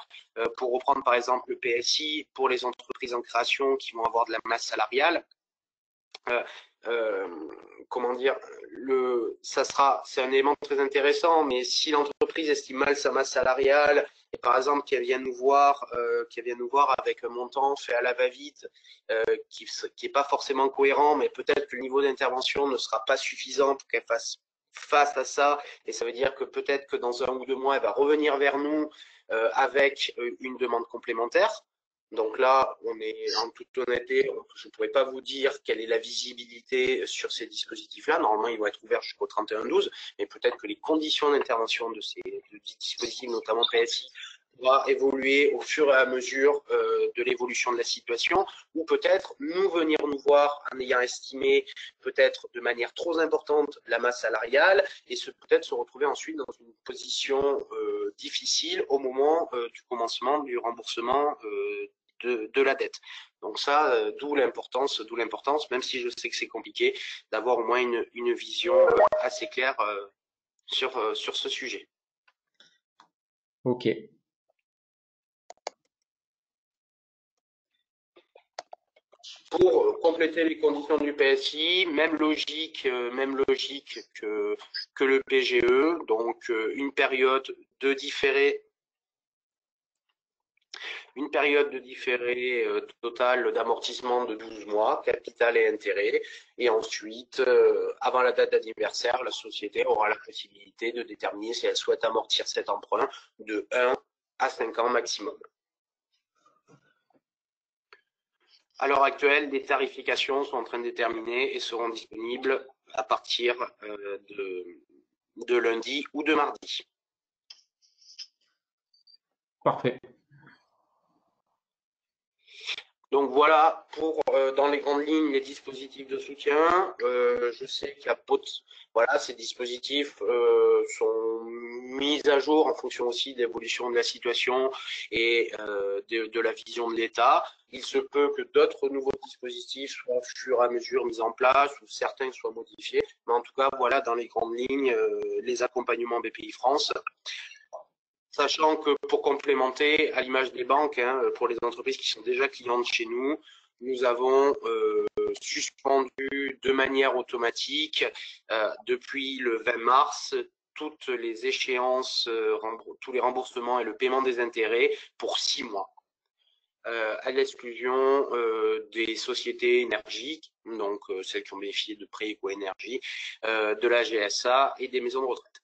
Pour reprendre par exemple le PSI, pour les entreprises en création qui vont avoir de la masse salariale, comment dire, c'est un élément très intéressant, mais si l'entreprise estime mal sa masse salariale et par exemple qu'elle vient nous voir avec un montant fait à la va-vite qui est pas forcément cohérent, mais peut-être que le niveau d'intervention ne sera pas suffisant pour qu'elle fasse face à ça, et ça veut dire que peut-être que dans 1 ou 2 mois, elle va revenir vers nous avec une demande complémentaire. Donc là, on est en toute honnêteté, je ne pourrais pas vous dire quelle est la visibilité sur ces dispositifs-là. Normalement, ils vont être ouverts jusqu'au 31/12, mais peut-être que les conditions d'intervention de ces dispositifs, notamment PSI, va évoluer au fur et à mesure de l'évolution de la situation, ou peut-être nous venir nous voir en ayant estimé peut-être de manière trop importante la masse salariale et peut-être se retrouver ensuite dans une position difficile au moment du commencement du remboursement de la dette. Donc ça, d'où l'importance, même si je sais que c'est compliqué, d'avoir au moins une vision assez claire sur ce sujet.
Ok.
Pour compléter les conditions du PSI, même logique que le PGE, donc une période de différé totale d'amortissement de 12 mois, capital et intérêt, et ensuite, avant la date d'anniversaire, la société aura la possibilité de déterminer si elle souhaite amortir cet emprunt de 1 à 5 ans maximum. À l'heure actuelle, des tarifications sont en train de déterminer et seront disponibles à partir de lundi ou de mardi.
Parfait.
Donc voilà pour dans les grandes lignes les dispositifs de soutien. Je sais qu'il y a voilà, ces dispositifs sont mis à jour en fonction aussi de l'évolution de la situation et de la vision de l'État. Il se peut que d'autres nouveaux dispositifs soient au fur et à mesure mis en place ou certains soient modifiés. Mais en tout cas, voilà dans les grandes lignes les accompagnements BPI France. Sachant que pour complémenter, à l'image des banques, hein, pour les entreprises qui sont déjà clientes chez nous, nous avons suspendu de manière automatique depuis le 20 mars toutes les échéances, tous les remboursements et le paiement des intérêts pour 6 mois. À l'exclusion des sociétés énergiques, donc celles qui ont bénéficié de prêts éco-énergie, de la GSA et des maisons de retraite.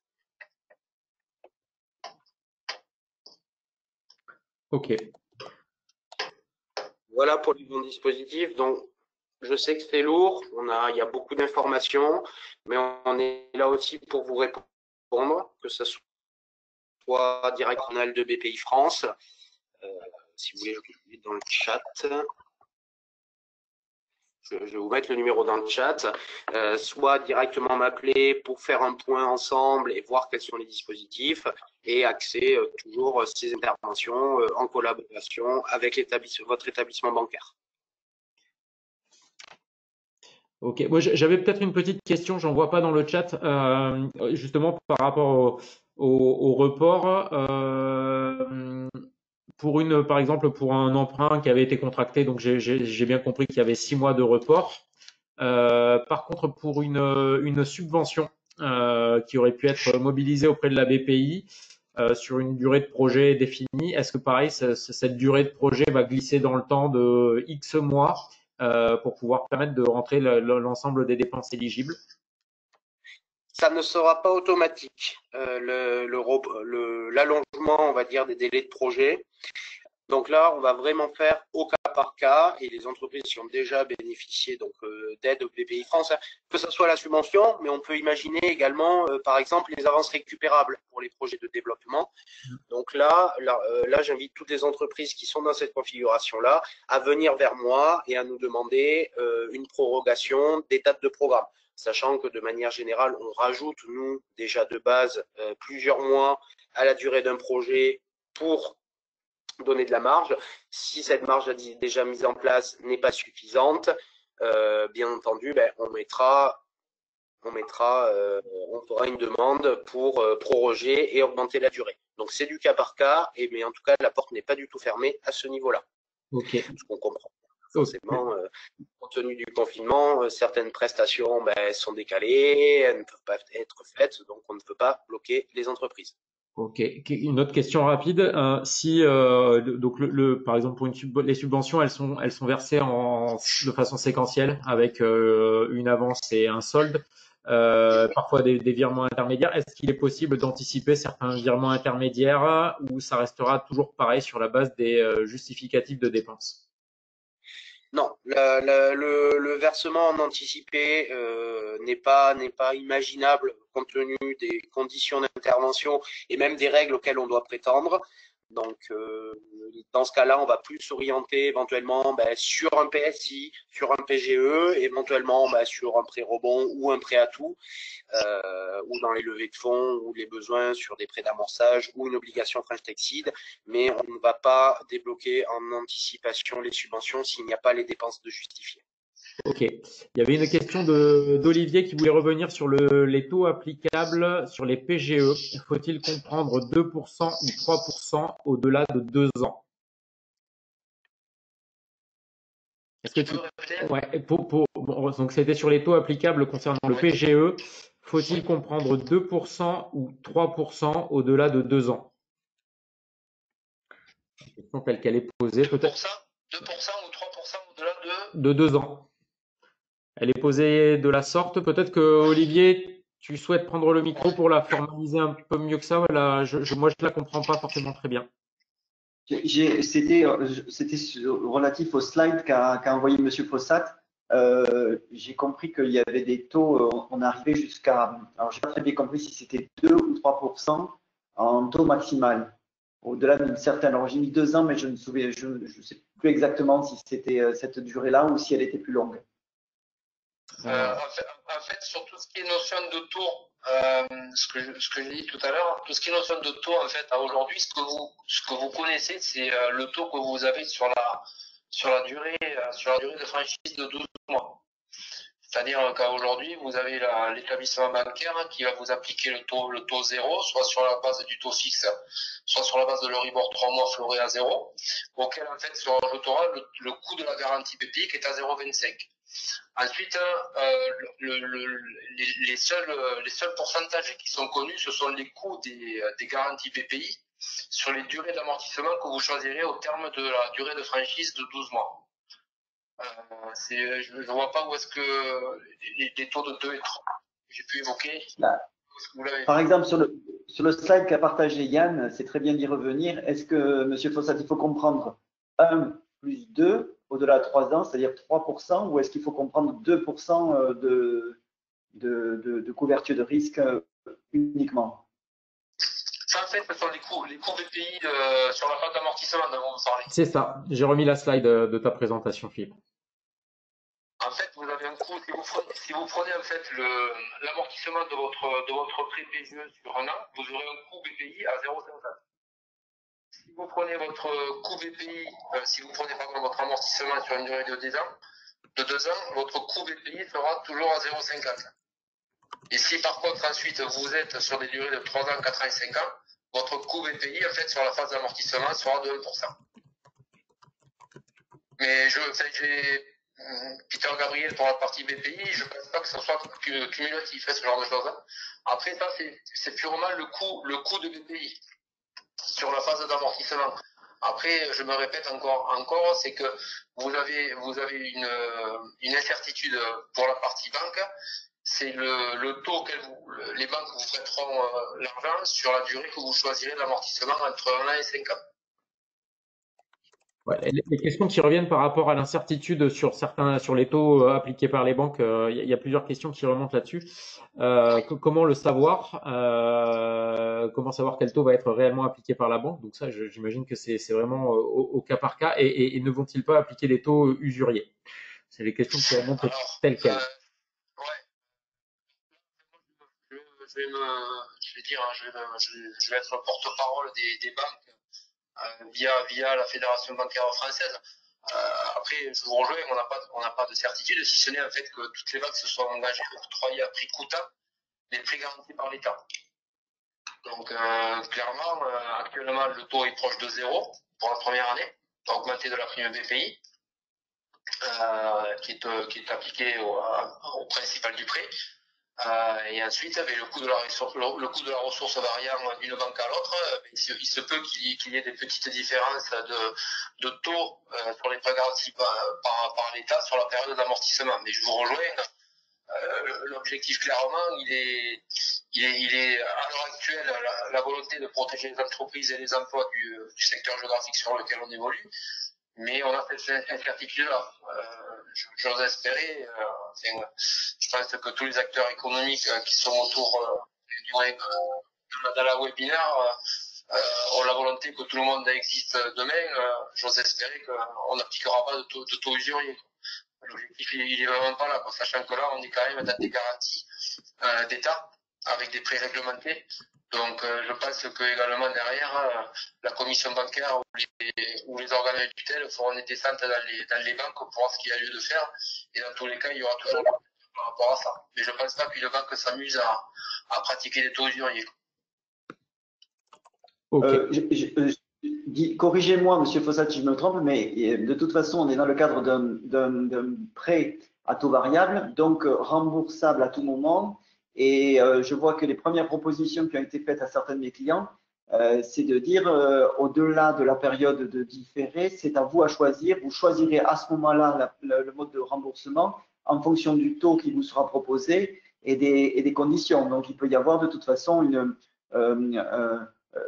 Ok.
Voilà pour les bons dispositifs. Donc, je sais que c'est lourd, il y a beaucoup d'informations, mais on est là aussi pour vous répondre, que ce soit directement de BPI France. Si vous voulez, je vais vous mettre dans le chat. Je vais vous mettre le numéro dans le chat, soit directement m'appeler pour faire un point ensemble et voir quels sont les dispositifs et axer toujours ces interventions en collaboration avec votre établissement bancaire.
Ok, moi j'avais peut-être une petite question, j'en vois pas dans le chat, justement par rapport au report. Par exemple, pour un emprunt qui avait été contracté, donc j'ai bien compris qu'il y avait 6 mois de report. Par contre, pour une subvention qui aurait pu être mobilisée auprès de la BPI sur une durée de projet définie, est-ce que pareil, cette durée de projet va glisser dans le temps de X mois pour pouvoir permettre de rentrer l'ensemble des dépenses éligibles?
Ça ne sera pas automatique, l'allongement, on va dire, des délais de projet. Donc là, on va vraiment faire au cas par cas et les entreprises qui ont déjà bénéficié donc d'aide au BPI France, hein, que ce soit la subvention, mais on peut imaginer également, par exemple, les avances récupérables pour les projets de développement. Donc là, j'invite toutes les entreprises qui sont dans cette configuration-là à venir vers moi et à nous demander une prorogation des dates de programme. Sachant que de manière générale, on rajoute, nous, déjà de base, plusieurs mois à la durée d'un projet pour donner de la marge. Si cette marge déjà mise en place n'est pas suffisante, bien entendu, on fera une demande pour proroger et augmenter la durée. Donc c'est du cas par cas, mais en tout cas, la porte n'est pas du tout fermée à ce niveau-là.
Ok.
Ce qu'on comprend. Forcément, compte tenu du confinement, certaines prestations sont décalées, elles ne peuvent pas être faites, donc on ne peut pas bloquer les entreprises.
Ok. Une autre question rapide. Si donc par exemple pour les subventions, elles sont versées de façon séquentielle avec une avance et un solde. Parfois des virements intermédiaires. Est-ce qu'il est possible d'anticiper certains virements intermédiaires ou ça restera toujours pareil sur la base des justificatifs de dépenses?
Non, le versement en anticipé n'est pas imaginable compte tenu des conditions d'intervention et même des règles auxquelles on doit prétendre. Donc, dans ce cas-là, on va plus s'orienter éventuellement sur un PSI, sur un PGE, éventuellement sur un prêt rebond ou un prêt à tout, ou dans les levées de fonds ou les besoins sur des prêts d'amorçage ou une obligation French Tech Seed, mais on ne va pas débloquer en anticipation les subventions s'il n'y a pas les dépenses de justifier.
Ok. Il y avait une question d'Olivier qui voulait revenir sur les taux applicables sur les PGE. Faut-il comprendre 2% ou 3% au-delà de 2 ans? Est-ce que tu... Ouais, donc c'était sur les taux applicables concernant le PGE. Faut-il comprendre 2% ou 3% au-delà de 2 ans? Une question telle qu'elle est posée, peut-être.
2% ou 3% au-delà
de 2 ans. Elle est posée de la sorte. Peut-être que Olivier, tu souhaites prendre le micro pour la formaliser un peu mieux que ça. Voilà, moi, je la comprends pas forcément très bien.
C'était relatif au slide qu'a envoyé M. Fossat. J'ai compris qu'il y avait des taux, on arrivait jusqu'à, alors j'ai pas très bien compris si c'était 2 ou 3% en taux maximal. Au-delà d'une certaine, alors j'ai mis 2 ans, mais je ne sais plus exactement si c'était cette durée-là ou si elle était plus longue.
En fait, sur tout ce qui est notion de taux, ce que j'ai dit tout à l'heure, tout ce qui est notion de taux, en fait, à aujourd'hui, ce que vous connaissez, c'est le taux que vous avez sur la durée de franchise de 12 mois. C'est-à-dire qu'à aujourd'hui, vous avez l'établissement bancaire qui va vous appliquer le taux 0, soit sur la base du taux fixe, soit sur la base de l'Euribor 3 mois fleuré à 0, auquel en fait se rajoutera le coût de la garantie BPI qui est à 0,25. Ensuite, les seuls pourcentages qui sont connus, ce sont les coûts des garanties BPI sur les durées d'amortissement que vous choisirez au terme de la durée de franchise de 12 mois. Je ne vois pas où est-ce que les taux de 2 et 3 j'ai pu évoquer.
Par exemple, sur le slide qu'a partagé Yann, c'est très bien d'y revenir. Est-ce que, M. Fossat, il faut comprendre 1 plus 2 au-delà de 3 ans, c'est-à-dire 3%, ou est-ce qu'il faut comprendre 2% de couverture de risque uniquement?
Ça, en fait, ce sont les coûts BPI sur la phase d'amortissement dont vous parlez.
C'est ça. J'ai remis la slide de ta présentation, Philippe.
En fait, vous avez un coût, si vous prenez en fait l'amortissement de votre prêt PGE sur un an, vous aurez un coût BPI à 0,50. Si vous prenez votre coût BPI, si vous prenez par exemple votre amortissement sur une durée de 2 ans, votre coût BPI sera toujours à 0,50. Et si par contre ensuite vous êtes sur des durées de 3 ans, 4 ans et 5 ans, votre coût BPI en fait sur la phase d'amortissement sera de 1%. Mais Peter Gabriel pour la partie BPI, je ne pense pas que ce soit cumulatif, ce genre de choses. Après ça, c'est purement le coût de BPI sur la phase d'amortissement. Après, je me répète encore, c'est que vous avez une incertitude pour la partie banque, c'est le taux auquel les banques vous prêteront l'argent sur la durée que vous choisirez de l'amortissement entre 1 an et 5 ans.
Ouais, les questions qui reviennent par rapport à l'incertitude sur les taux appliqués par les banques, il y a plusieurs questions qui remontent là-dessus. Comment le savoir comment savoir quel taux va être réellement appliqué par la banque? Donc ça, j'imagine que c'est vraiment au cas par cas. Et ne vont-ils pas appliquer des taux usuriers? C'est les questions qui remontent telles quelles.
Je vais être porte-parole des banques via la Fédération bancaire française. Après, je vous rejoins, on n'a pas de certitude, si ce n'est en fait que toutes les banques se sont engagées à octroyer à prix coûtant les prêts garantis par l'État. Donc, clairement, actuellement, le taux est proche de 0 pour la première année, augmenté de la prime BPI, qui est appliquée au principal du prêt. Et ensuite, avec le coût de la ressource variant d'une banque à l'autre, il se peut qu'il y ait des petites différences de taux sur les prêts garantis par l'État sur la période d'amortissement. Mais je vous rejoins, l'objectif clairement, il est à l'heure actuelle la volonté de protéger les entreprises et les emplois du secteur géographique sur lequel on évolue. Mais on a cette incertitude-là. J'ose espérer, je pense que tous les acteurs économiques qui sont autour dans la webinaire ont la volonté que tout le monde existe demain. J'ose espérer qu'on n'appliquera pas de taux usurier. L'objectif, il est vraiment pas là, quoi. Sachant que là, on est quand même dans des garanties d'État avec des prêts réglementés. Donc, je pense que également derrière, la commission bancaire ou les organes de tutelle feront des descentes dans les banques pour voir ce qu'il y a lieu de faire. Et dans tous les cas, il y aura toujours par rapport à ça. Mais je ne pense pas qu'une banque s'amuse à pratiquer des taux usuriers.
Corrigez-moi, Monsieur Fossat, si je me trompe, mais de toute façon, on est dans le cadre d'un prêt à taux variable, donc remboursable à tout moment. Et je vois que les premières propositions qui ont été faites à certains de mes clients, c'est de dire au-delà de la période de différé, c'est à vous à choisir. Vous choisirez à ce moment-là le mode de remboursement en fonction du taux qui vous sera proposé et des conditions. Donc, il peut y avoir de toute façon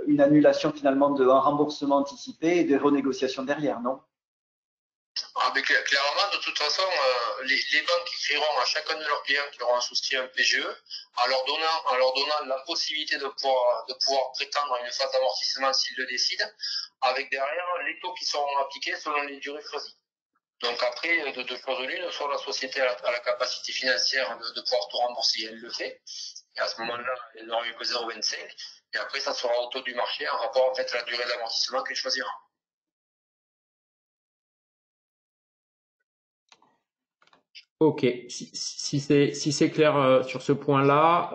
une annulation finalement d'un remboursement anticipé et des renégociations derrière, non?
Ah, mais clairement, de toute façon, les banques écriront à chacun de leurs clients qui auront souscrit un PGE en leur donnant la possibilité de pouvoir prétendre à une phase d'amortissement s'ils le décident, avec derrière les taux qui seront appliqués selon les durées choisies. Donc après, de deux choses l'une, soit la société a la capacité financière de pouvoir tout rembourser, et elle le fait, et à ce moment-là, elle n'aura eu que 0,25, et après, ça sera au taux du marché en rapport en fait à la durée d'amortissement qu'elle choisira.
Ok, si c'est clair sur ce point-là,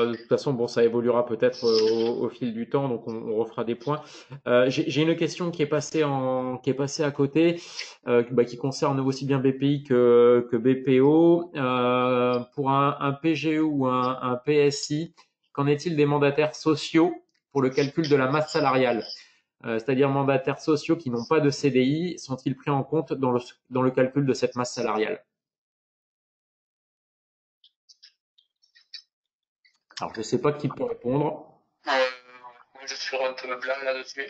de toute façon, bon, ça évoluera peut-être au fil du temps, donc on refera des points. J'ai une question qui est passée à côté, qui concerne aussi bien BPI que BPO. Pour un PGE ou un PSI, qu'en est-il des mandataires sociaux pour le calcul de la masse salariale? C'est-à-dire mandataires sociaux qui n'ont pas de CDI, sont-ils pris en compte dans le calcul de cette masse salariale? Alors, je ne sais pas qui peut répondre.
Je suis un peu blanc là-dessus.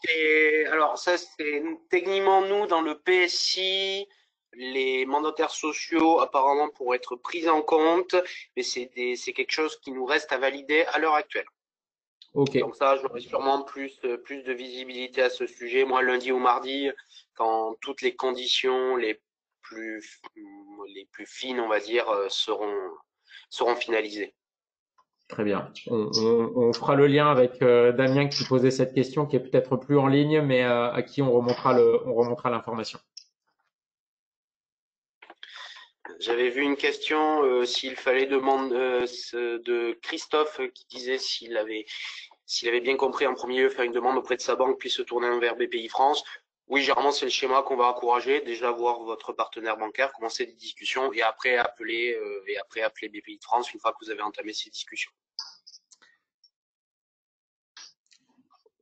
Et alors ça, c'est techniquement nous dans le PSI, les mandataires sociaux apparemment pourraient être pris en compte, mais c'est quelque chose qui nous reste à valider à l'heure actuelle.
Ok.
Donc ça, j'aurai sûrement plus de visibilité à ce sujet, moi lundi ou mardi, quand toutes les conditions les plus fines, on va dire, seront finalisées.
Très bien. On fera le lien avec Damien qui posait cette question, qui est peut-être plus en ligne, mais à qui on remontera l'information.
J'avais vu une question s'il fallait demander de Christophe qui disait s'il avait bien compris en premier lieu faire une demande auprès de sa banque puis se tourner vers BPI France. Oui, généralement c'est le schéma qu'on va encourager. Déjà voir votre partenaire bancaire, commencer des discussions et après appeler BPI France une fois que vous avez entamé ces discussions.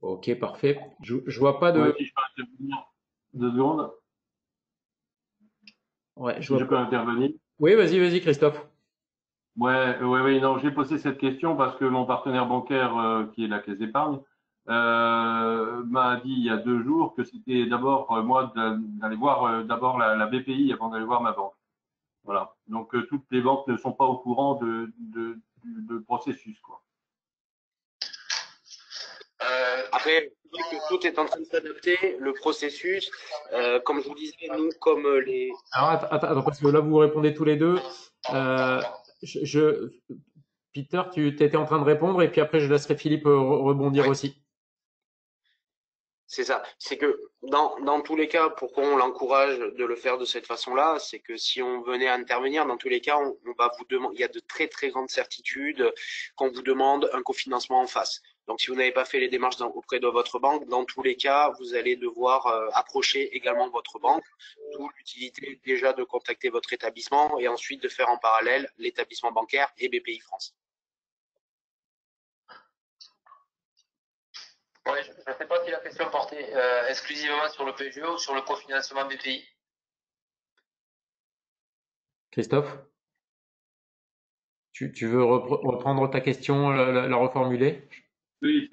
Ok, parfait. Je vois pas de.
Ouais, si je peux intervenir 2 secondes.
Ouais,
Si je peux intervenir.
Oui, vas-y, Christophe.
Ouais, non, j'ai posé cette question parce que mon partenaire bancaire, qui est la Caisse d'épargne, m'a dit il y a 2 jours que c'était d'abord moi d'aller voir d'abord la BPI avant d'aller voir ma banque. Voilà. Donc toutes les banques ne sont pas au courant du processus, quoi.
Après, tout est en train de s'adapter, le processus. Comme je vous disais, nous, comme les.
Alors, attends, parce que là, vous répondez tous les deux. Peter, tu étais en train de répondre, et puis après, je laisserai Philippe rebondir aussi.
C'est ça. C'est que dans tous les cas, pourquoi on l'encourage de le faire de cette façon-là, c'est que si on venait à intervenir, dans tous les cas, on va vous demander. Il y a de très très grandes certitudes qu'on vous demande un cofinancement en face. Donc, si vous n'avez pas fait les démarches auprès de votre banque, dans tous les cas, vous allez devoir approcher également votre banque. D'où l'utilité déjà de contacter votre établissement et ensuite de faire en parallèle l'établissement bancaire et BPI France.
Oui, je ne sais pas si la question portait exclusivement sur le PGE ou sur le cofinancement BPI.
Christophe, tu veux reprendre ta question, la reformuler?
Oui,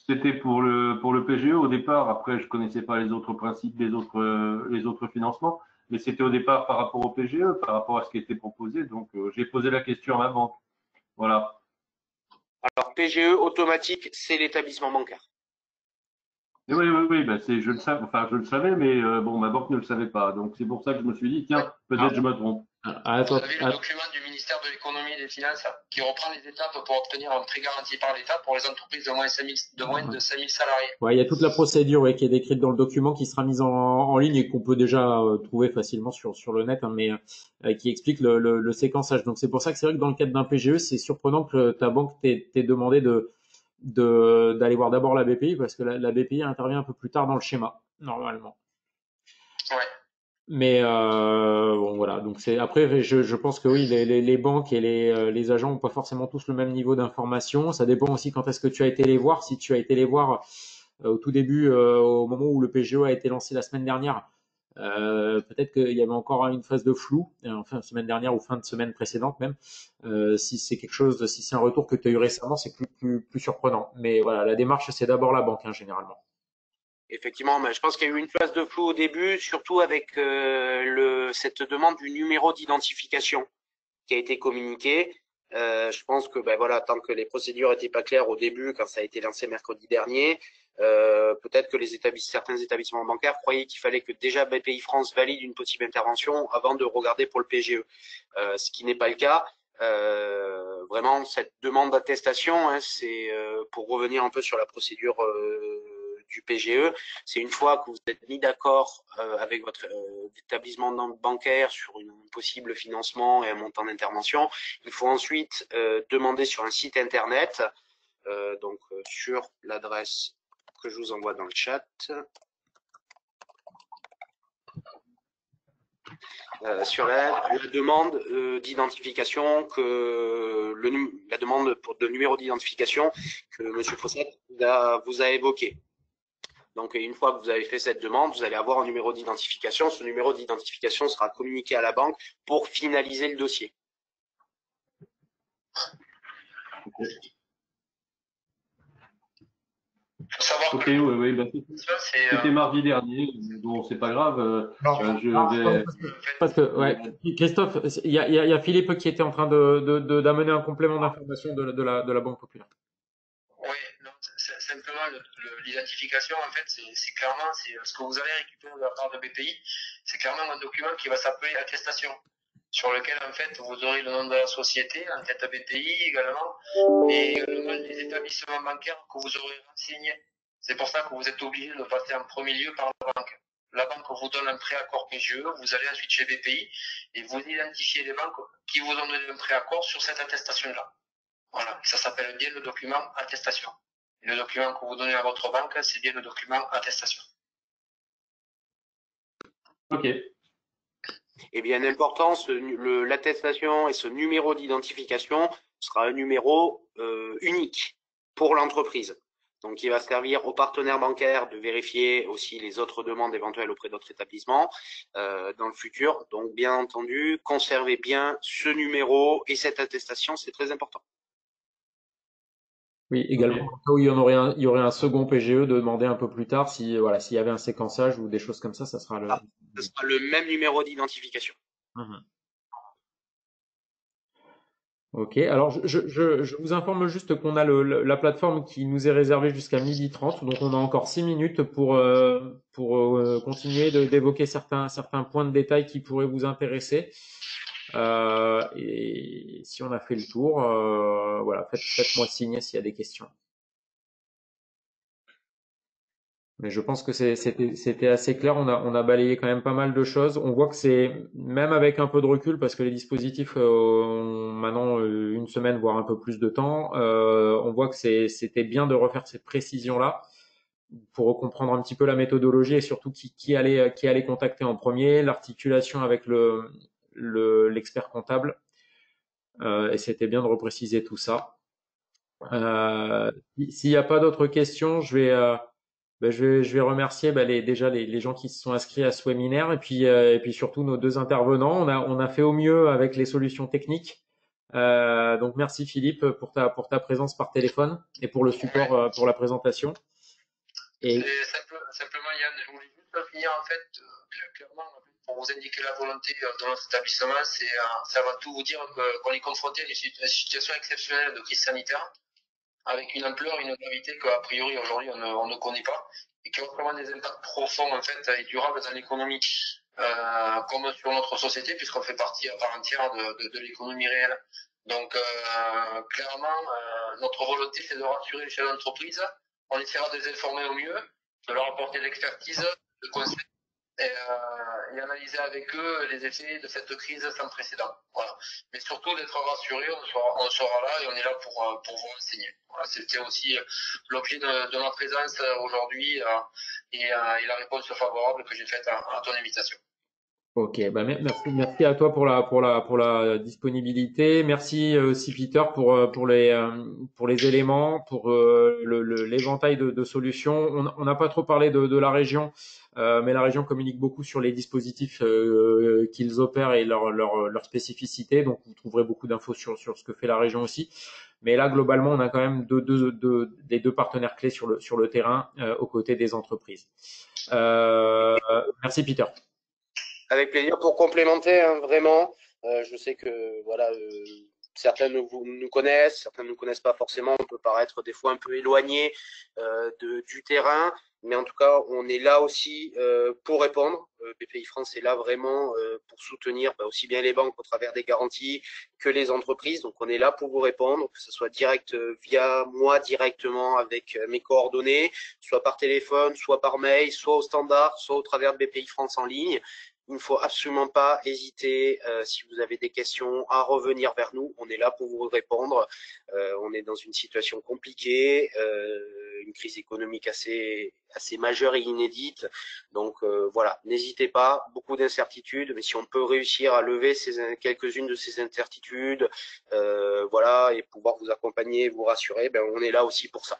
c'était pour le PGE au départ. Après, je connaissais pas les autres principes des autres financements, mais c'était au départ par rapport au PGE, par rapport à ce qui était proposé. Donc, j'ai posé la question à ma banque. Voilà.
Alors, PGE automatique, c'est l'établissement bancaire.
Et oui, je le savais, mais bon, ma banque ne le savait pas. Donc, c'est pour ça que je me suis dit, tiens, peut-être je me trompe.
Vous avez le document du ministère de l'économie et des finances qui reprend les étapes pour obtenir un prêt garanti par l'État pour les entreprises de moins de 5 000 salariés.
Ouais, il y a toute la procédure qui est décrite dans le document qui sera mise en ligne et qu'on peut déjà trouver facilement sur le net, hein, mais qui explique le séquençage. Donc c'est pour ça que c'est vrai que dans le cadre d'un PGE, c'est surprenant que ta banque t'ait demandé d'aller voir d'abord la BPI parce que la BPI intervient un peu plus tard dans le schéma, normalement.
Ouais.
Mais bon voilà, donc après je pense que oui, les banques et les agents n'ont pas forcément tous le même niveau d'information. Ça dépend aussi quand est-ce que tu as été les voir. Si tu as été les voir au tout début, au moment où le PGE a été lancé la semaine dernière, Peut-être qu'il y avait encore une phase de flou, fin de semaine dernière ou fin de semaine précédente même. Si c'est quelque chose, si c'est un retour que tu as eu récemment, c'est plus surprenant. Mais voilà, la démarche, c'est d'abord la banque, hein, généralement.
Effectivement, mais je pense qu'il y a eu une phase de flou au début, surtout avec cette demande du numéro d'identification qui a été communiqué. Je pense que voilà, tant que les procédures n'étaient pas claires au début, quand ça a été lancé mercredi dernier, peut-être que certains établissements bancaires croyaient qu'il fallait que déjà BPI France valide une possible intervention avant de regarder pour le PGE, ce qui n'est pas le cas. Vraiment, cette demande d'attestation, hein, c'est pour revenir un peu sur la procédure du PGE, c'est une fois que vous êtes mis d'accord avec votre établissement bancaire sur un possible financement et un montant d'intervention, il faut ensuite demander sur un site internet, donc sur l'adresse que je vous envoie dans le chat. Sur la demande d'identification la demande de numéro d'identification que M. Fossat vous a évoqué. Donc, une fois que vous avez fait cette demande, vous allez avoir un numéro d'identification. Ce numéro d'identification sera communiqué à la banque pour finaliser le dossier.
Ok, oui, c'était mardi dernier. Bon, c'est pas grave.
Parce que Christophe, il y a Philippe qui était en train d'amener un complément d'information de la Banque Populaire.
Oui, non, simplement l'identification, en fait, c'est clairement ce que vous allez récupérer de la part de BPI, c'est clairement un document qui va s'appeler attestation, sur lequel, en fait, vous aurez le nom de la société, en tête BPI également, et également les établissements bancaires que vous aurez renseignés. C'est pour ça que vous êtes obligé de passer en premier lieu par la banque. La banque vous donne un préaccord PGE, vous allez ensuite chez BPI et vous identifiez les banques qui vous ont donné un préaccord sur cette attestation-là. Voilà, ça s'appelle bien le document attestation. Et le document que vous donnez à votre banque, c'est bien le document attestation.
Ok.
Et bien important, l'attestation et ce numéro d'identification sera un numéro unique pour l'entreprise. Donc, il va servir aux partenaires bancaires de vérifier aussi les autres demandes éventuelles auprès d'autres établissements dans le futur. Donc, bien entendu, conservez bien ce numéro et cette attestation, c'est très important.
Oui, également, okay. Où il y aurait un second PGE de demander un peu plus tard s'il y avait un séquençage ou des choses comme ça, ça sera
le même numéro d'identification.
Ok, alors je vous informe juste qu'on a la plateforme qui nous est réservée jusqu'à 12h30, donc on a encore 6 minutes pour continuer d'évoquer certains points de détail qui pourraient vous intéresser. Et si on a fait le tour, voilà, faites-moi signe s'il y a des questions. Mais je pense que c'était assez clair. On a balayé quand même pas mal de choses. On voit que c'est, même avec un peu de recul, parce que les dispositifs ont maintenant une semaine, voire un peu plus de temps, on voit que c'était bien de refaire cette précision-là pour comprendre un petit peu la méthodologie et surtout qui allait contacter en premier, l'articulation avec l'expert comptable. Et c'était bien de repréciser tout ça. S'il n'y a pas d'autres questions, je vais remercier déjà les gens qui se sont inscrits à ce webinaire et puis surtout nos deux intervenants. On a fait au mieux avec les solutions techniques. Donc merci Philippe pour ta présence par téléphone et pour le support pour la présentation.
Et simplement Yann, je voulais juste finir en fait clairement pour vous indiquer la volonté de notre établissement, c'est avant tout vous dire qu'on est confronté à une situation exceptionnelle de crise sanitaire, avec une ampleur, une gravité qu'a priori aujourd'hui on ne connaît pas, et qui ont vraiment des impacts profonds en fait et durables dans l'économie, comme sur notre société, puisqu'on fait partie à part entière de l'économie réelle. Donc clairement, notre volonté c'est de rassurer les chefs d'entreprise. On essaiera de les informer au mieux, de leur apporter de l'expertise, de conseils, et analyser avec eux les effets de cette crise sans précédent. Voilà. Mais surtout d'être rassurés, on sera là et on est là pour vous renseigner. Voilà. C'était aussi l'objet de ma présence aujourd'hui et la réponse favorable que j'ai faite à ton invitation.
Ok, bah merci à toi pour la disponibilité. Merci aussi Peter pour les éléments, pour l'éventail de solutions. On n'a pas trop parlé de la région, mais la région communique beaucoup sur les dispositifs qu'ils opèrent et leur spécificité. Donc vous trouverez beaucoup d'infos sur ce que fait la région aussi. Mais là, globalement, on a quand même les deux partenaires clés sur le terrain aux côtés des entreprises. Merci Peter.
Avec plaisir. Pour complémenter, hein, vraiment, je sais que voilà, certains nous connaissent, certains ne nous connaissent pas forcément. On peut paraître des fois un peu éloigné du terrain, mais en tout cas, on est là aussi pour répondre. BPI France est là vraiment pour soutenir aussi bien les banques au travers des garanties que les entreprises. Donc, on est là pour vous répondre, que ce soit direct via moi directement avec mes coordonnées, soit par téléphone, soit par mail, soit au standard, soit au travers de BPI France en ligne. Il ne faut absolument pas hésiter, si vous avez des questions, à revenir vers nous. On est là pour vous répondre. On est dans une situation compliquée, une crise économique assez majeure et inédite. Donc voilà, n'hésitez pas. Beaucoup d'incertitudes, mais si on peut réussir à lever quelques-unes de ces incertitudes, voilà, et pouvoir vous accompagner, vous rassurer, ben on est là aussi pour ça.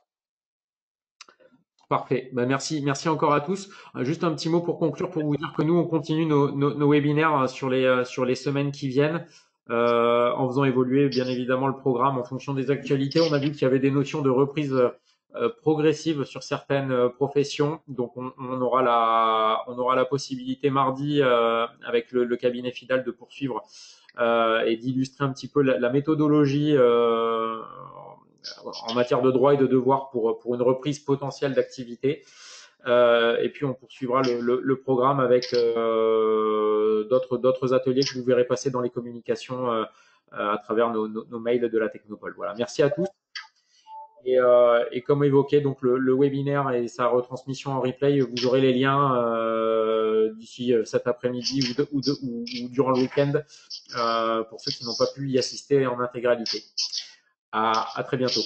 Parfait. Ben merci encore à tous. Juste un petit mot pour conclure, pour vous dire que nous, on continue nos webinaires sur les semaines qui viennent, en faisant évoluer bien évidemment le programme en fonction des actualités. On a vu qu'il y avait des notions de reprise progressive sur certaines professions. Donc, on aura la possibilité mardi avec le cabinet FIDAL de poursuivre et d'illustrer un petit peu la méthodologie en matière de droit et de devoir pour une reprise potentielle d'activité. Et puis on poursuivra le programme avec d'autres ateliers que vous verrez passer dans les communications à travers nos mails de la Technopole. Voilà, merci à tous. Et comme évoqué, donc le webinaire et sa retransmission en replay, vous aurez les liens d'ici cet après-midi ou durant le week-end pour ceux qui n'ont pas pu y assister en intégralité. À très bientôt.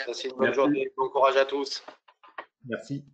Passez une bonne journée. Bon courage à tous.
Merci.